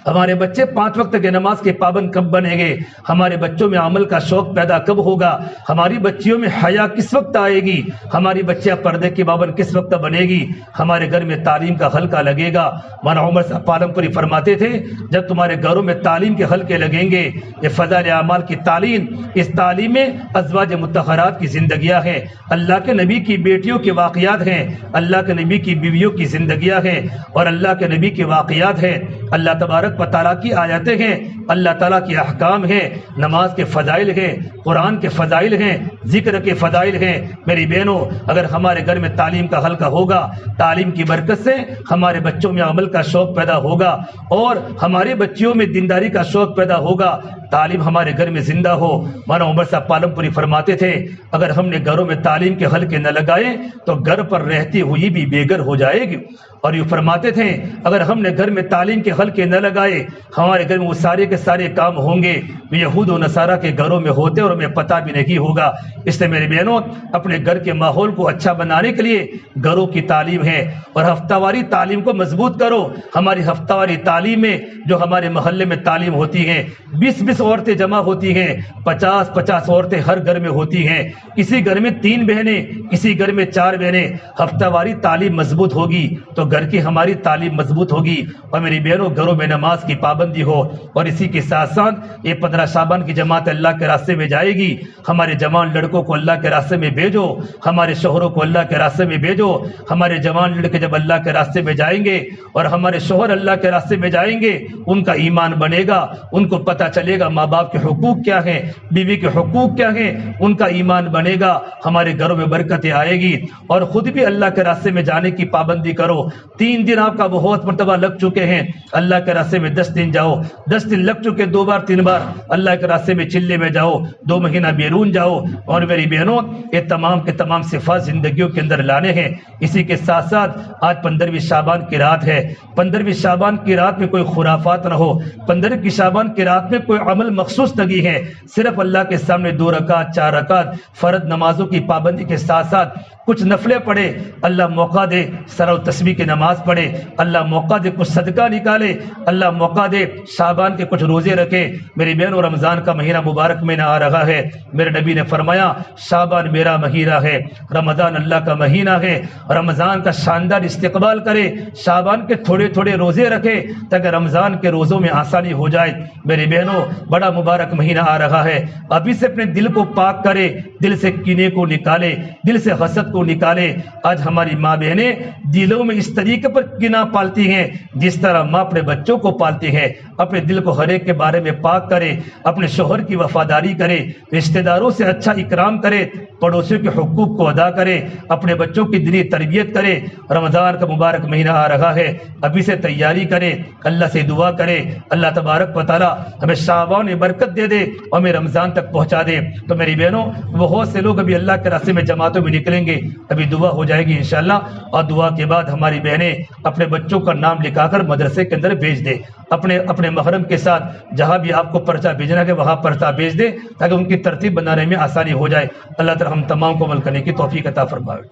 ہمارے بچے 5 وقت کے نماز کے پابند کب بنیں گے؟ ہمارے بچوں میں عمل کا شوق پیدا کب ہوگا؟ ہماری بچیوں میں حیا کس وقت آئے گی؟ ہماری بچیاں پردے کی پابند کس وقت بنے گی؟ ہمارے گھر میں تعلیم کا حلقہ لگے گا۔ مولانا عمر صاحب پالم پوری فرماتے تھے جب تمہارے گھروں میں تعلیم کے حلقے لگیں گے، یہ فضائل اعمال کی تعلیم، اس تعلیم میں ازواج مطہرات کی زندگیاں ہیں، اللہ کے نبی کی بیٹیوں کے واقعات ہیں، اللہ کے نبی کی بیویوں کی زندگیاں ہیں، اور اللہ کے نبی کے واقعات ہیں، اللہ تبارک و تعالیٰ کی آیاتیں ہیں، اللہ تعالیٰ کے احکام ہیں، نماز کے فضائل ہیں، قرآن کے فضائل ہیں، ذکر کے فضائل ہیں۔ میری بہنوں، اگر ہمارے گھر میں تعلیم کا حلقہ ہوگا، تعلیم کی برکت سے ہمارے بچوں میں عمل کا شوق پیدا ہوگا اور ہمارے بچیوں میں دینداری کا شوق پیدا ہوگا، تعلیم ہمارے گھر میں زندہ ہو۔ مولانا عمر صاحب پالم پوری فرماتے تھے اگر ہم نے گھروں میں تعلیم کے حلقے نہ لگائے تو گھر پر رہتی ہوئی بھی بے گھر ہو جائے گی، اور یہ فرماتے تھے اگر ہم نے گھر میں تعلیم کے حلقے نہ لگائے ہمارے گھر میں وہ سارے کے سارے کام ہوں گے جو یہود و نصارہ کے گھروں میں ہوتے اور ہمیں پتہ بھی نہیں ہوگا۔ اس لیے میرے بہنوں، اپنے گھر کے ماحول کو اچھا بنانے کے لیے گھروں کی تعلیم ہے، اور ہفتہ واری تعلیم کو مضبوط کرو۔ ہماری ہفتہ واری تعلیم میں جو ہمارے محلے میں تعلیم ہوتی ہیں، 20 عورتیں جمع ہوتی ہیں، 50 عورتیں ہر گھر میں ہوتی ہیں، کسی گھر میں 3 بہنیں، کسی گھر میں 4 بہنیں، ہفتہ واری تعلیم مضبوط ہوگی تو گھر کی ہماری تعلیم مضبوط ہوگی۔ اور میری بہنوں، گھروں میں نماز کی پابندی ہو، اور اسی کے ساتھ ساتھ یہ 15 شعبان کی جماعت اللہ کے راستے میں جائے گی، ہمارے جوان لڑکوں کو اللہ کے راستے میں بھیجو، ہمارے شوہروں کو اللہ کے راستے میں بھیجو۔ ہمارے جوان لڑکے جب اللہ کے راستے میں جائیں گے اور ہمارے شوہر اللہ کے راستے میں جائیں گے، ان کا ایمان بنے گا، ان کو پتہ چلے گا ماں باپ کے حقوق کیا ہیں، بیوی کے حقوق کیا ہیں، ان کا ایمان بنے گا، ہمارے گھروں میں برکتیں آئے گی۔ اور خود بھی اللہ کے راستے میں جانے کی پابندی کرو۔ 3 دن آپ کا بہت مرتبہ لگ چکے ہیں، اللہ کے راستے میں 10 دن جاؤ، 10 دن لگ چکے 2 بار 3 بار اللہ کے راستے میں چلے میں جاؤ، 2 مہینہ بیرون جاؤ۔ اور میری بہنوں، یہ تمام کے تمام صفات زندگیوں کے اندر لانے ہیں۔ اسی کے ساتھ ساتھ آج 15ویں شعبان کی رات ہے، 15ویں شعبان کی رات میں کوئی خرافات نہ ہو، 15ویں شعبان کی رات میں کوئی عمل مخصوص نہیں ہے، صرف اللہ کے سامنے 2 رکعت 4 رکعت فرض نمازوں کی پابندی کے ساتھ ساتھ کچھ نفلیں پڑھے، اللہ موقع دے سر و تسبیح کی نماز پڑھے، اللہ موقع دے کچھ صدقہ نکالے، اللہ موقع دے شعبان کے کچھ روزے رکھے۔ میری بہنوں، رمضان کا مہینہ مبارک مہینہ آ رہا ہے، میرے نبی نے فرمایا شعبان میرا مہینہ ہے، رمضان اللہ کا مہینہ ہے، رمضان کا شاندار استقبال کرے، شعبان کے تھوڑے تھوڑے روزے رکھے تاکہ رمضان کے روزوں میں آسانی ہو جائے۔ میری بہنوں، بڑا مبارک مہینہ آ رہا ہے، ابھی سے اپنے دل کو پاک کرے، دل سے کینے کو نکالے، دل سے حسد کو نکالے۔ آج ہماری ماں بہنیں دلوں میں اس طریقے پر کینہ پالتی ہیں جس طرح ماں اپنے بچوں کو پالتی ہے۔ اپنے دل کو ہر ایک کے بارے میں پاک کرے، اپنے شوہر کی وفاداری کرے، رشتہ داروں سے اچھا اکرام کرے، پڑوسیوں کے حقوق کو ادا کرے، اپنے بچوں کی دینی تربیت کرے۔ رمضان کا مبارک مہینہ آ رہا ہے، ابھی سے تیاری کرے، اللہ سے دعا کرے اللہ تبارک و تعالی ہمیں شعبان میں برکت دے دے اور ہمیں رمضان تک پہنچا دے۔ تو میری بہنوں، بہت سے لوگ ابھی اللہ کے راستے میں جماعتوں میں نکلیں گے، ابھی دعا ہو جائے گی انشاءاللہ، اور دعا کے بعد ہماری بہنیں اپنے بچوں کا نام لکھا کر مدرسے کے اندر بھیج دے، اپنے محرم کے ساتھ جہاں بھی آپ کو پرچہ بھیجنا ہے وہاں پرچہ بھیج دے تاکہ ان کی ترتیب بنانے میں آسانی ہو جائے۔ اللہ تعالی ہم تمام کو عمل کرنے کی توفیق عطا فرمائے۔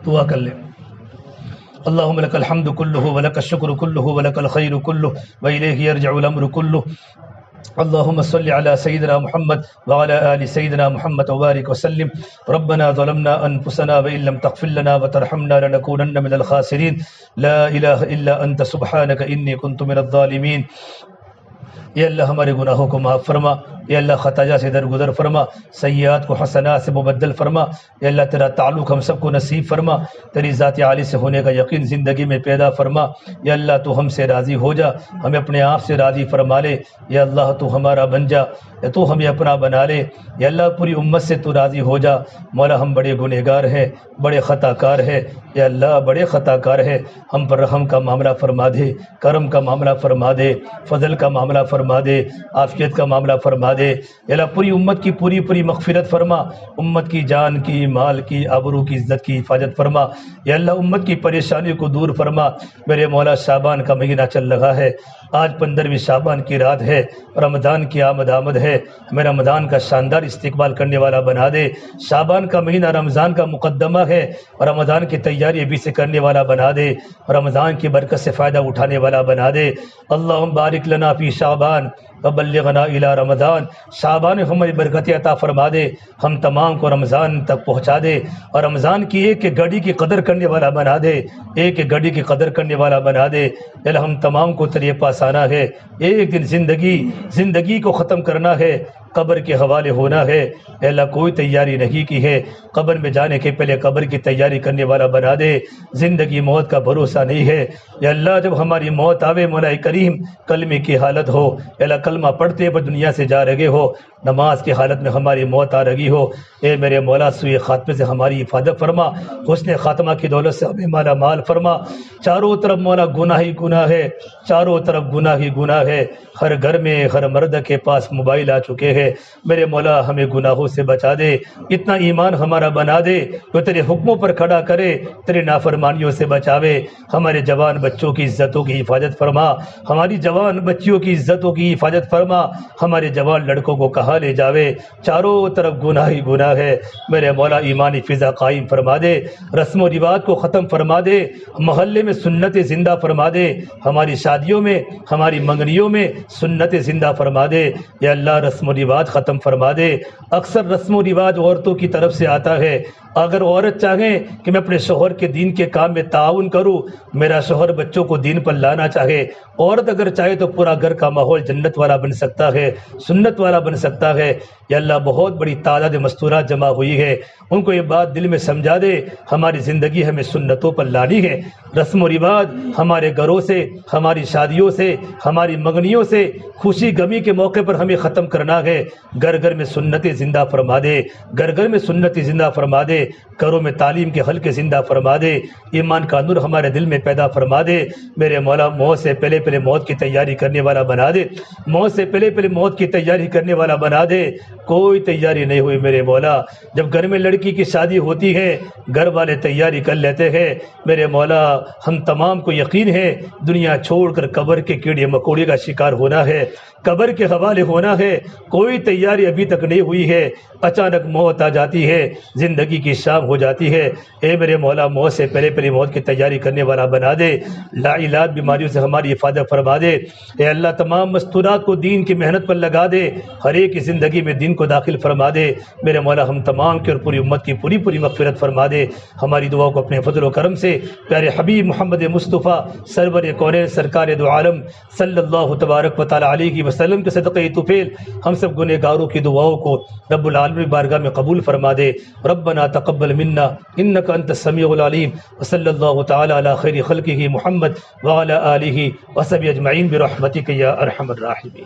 دعا کر لیں۔ اللهم لك الحمد كله ولك الشكر كله ولك الخير كله وإليه يرجع الأمر كله اللهم صل على سيدنا محمد وعلى آل سيدنا محمد وبارك وسلم ربنا ظلمنا أنفسنا وإن لم تغفر لنا وترحمنا لنكونن من الخاسرين لا إله إلا أنت سبحانك إني كنت من الظالمين۔ یا اللہ ہمارے گناہوں کو معاف فرما، یا اللہ خطایا سے درگزر فرما، سیئات کو حسنات سے مبدل فرما، یا اللہ تیرا تعلق ہم سب کو نصیب فرما، تیری ذات عالی سے ہونے کا یقین زندگی میں پیدا فرما۔ یا اللہ تو ہم سے راضی ہو جا، ہمیں اپنے آپ سے راضی فرما لے، یا اللہ تو ہمارا بن جا، یا تو ہمیں اپنا بنا لے، یا اللہ پوری امت سے تو راضی ہو جا۔ مولا ہم بڑے گنہگار ہیں، بڑے خطا کار ہیں، یا اللہ بڑے خطا کار ہیں، ہم پر رحم کا معاملہ فرما دے، کرم کا معاملہ فرما دے، فضل کا معاملہ فرما دے، عافیت کا معاملہ فرما دے۔ یا اللہ پوری امت کی پوری مغفرت فرما، امت کی جان کی، مال کی، آبرو کی، عزت کی حفاظت فرما۔ یا اللہ امت کی پریشانی کو دور فرما۔ میرے مولا شعبان کا مہینہ چل رہا ہے، آج 15ویں شعبان کی رات ہے، رمضان کی آمد ہے، ہمیں رمضان کا شاندار استقبال کرنے والا بنا دے۔ شعبان کا مہینہ رمضان کا مقدمہ ہے، رمضان کی تیاری ابھی سے کرنے والا بنا دے، رمضان کی برکت سے فائدہ اٹھانے والا بنا دے۔ اللہم بارک لنا فی شعبان وبلغنا الی رمضان، شعبان میں ہماری برکت عطا فرما دے، ہم تمام کو رمضان تک پہنچا دے، اور رمضان کی ایک ایک گھڑی کی قدر کرنے والا بنا دے، ایک ایک گھڑی کی قدر کرنے والا بنا دے۔ اللہ ہم تمام کو تیرے پاس آنا ہے، ایک دن زندگی کو ختم کرنا ہے، قبر کے حوالے ہونا ہے۔ اے اللہ کوئی تیاری نہیں کی ہے، قبر میں جانے کے پہلے قبر کی تیاری کرنے والا بنا دے۔ زندگی موت کا بھروسہ نہیں ہے، یا اللہ جب ہماری موت آوے مولا کریم کلمے کی حالت ہو، یا اللہ کلمہ پڑھتے پر دنیا سے جا رہے ہو، نماز کی حالت میں ہماری موت آ رہی ہو، اے میرے مولا سوئے خاتمے سے ہماری حفاظت فرما، حسن خاتمہ کی دولت سے ہمیں مالا مال فرما۔ چاروں طرف مولا گناہ ہی گناہ ہے، چاروں طرف گناہ ہی گناہ ہے، ہر گھر میں ہر مرد کے پاس موبائل آ چکے ہیں، میرے مولا ہمیں گناہوں سے بچا دے، اتنا ایمان ہمارا بنا دے تو تیرے حکموں پر کھڑا کرے، تیرے نافرمانیوں سے بچاوے۔ ہمارے جوان بچوں کی عزتوں کی حفاظت فرما، ہماری جوان بچیوں کی عزتوں کی حفاظت فرما، ہمارے جوان لڑکوں کو کہاں لے جاوے، چاروں طرف گناہ ہی گناہ ہے، میرے مولا ایمانی فضا قائم فرما دے، رسم و رواج کو ختم فرما دے، محلے میں سنت زندہ فرما دے، ہماری شادیوں میں ہماری منگنیوں میں سنت زندہ فرما دے، یا اللہ رسم و رواج ختم فرما دے۔ اکثر رسم و رواج عورتوں کی طرف سے آتا ہے، اگر عورت چاہیں کہ میں اپنے شوہر کے دین کے کام میں تعاون کروں، میرا شوہر بچوں کو دین پر لانا چاہے، عورت اگر چاہے تو پورا گھر کا ماحول جنت والا بن سکتا ہے، سنت والا بن سکتا ہے۔ یا اللہ بہت بڑی تعداد مستورات جمع ہوئی ہے، ان کو یہ بات دل میں سمجھا دے، ہماری زندگی ہمیں سنتوں پر لانی ہے، رسم و رواج ہمارے گھروں سے، ہماری شادیوں سے، ہماری منگنیوں سے، خوشی غمی کے موقع پر ہمیں ختم کرنا ہے۔ گھر گھر میں سنتیں زندہ فرما دے، گھر گھر میں سنتیں زندہ فرما دے، گھروں میں تعلیم کے حلقے زندہ فرما دے، ایمان کا نور ہمارے دل میں پیدا فرما دے، میرے مولا موت سے پہلے پہلے موت کی تیاری کرنے والا بنا دے، موت سے پہلے پہلے موت کی تیاری کرنے والا بنا دے۔ کوئی تیاری نہیں ہوئی میرے مولا، جب گھر میں لڑکی کی شادی ہوتی ہے گھر والے تیاری کر لیتے ہیں، میرے مولا ہم تمام کو یقین ہے دنیا چھوڑ کر قبر کے کیڑے مکوڑے کا شکار ہونا ہے، قبر کے حوالے ہونا ہے، کوئی تیاری ابھی تک نہیں ہوئی ہے، اچانک موت آ جاتی ہے، زندگی کی شام ہو جاتی ہے۔ اے میرے مولا موت سے پہلے پہلے موت کی تیاری کرنے والا بنا دے، لا علاج بیماریوں سے ہماری حفاظت فرما دے۔ اے اللہ تمام مستورات کو دین کی محنت پر لگا دے، ہر ایک کی زندگی میں دین کو داخل فرما دے، میرے مولا ہم تمام کی اور پوری امت کی پوری مغفرت فرما دے۔ ہماری دعا کو اپنے فضل و کرم سے پیارے حبیب محمد مصطفیٰ سرور کونین سرکار دو عالم صلی اللہ تبارک و تعالی علیہ وسلم کے صدقہ طفیل ہم سب گنہگاروں کی دعاؤں کو رب العالمین بارگاہ میں قبول فرما دے۔ ربنا تقبل منا انک انت السمیع العلیم، وصلی اللہ تعالی علی خیر خلقہ محمد وعلی آلہ وصحبہ اجمعین برحمتک یا ارحم الراحمین۔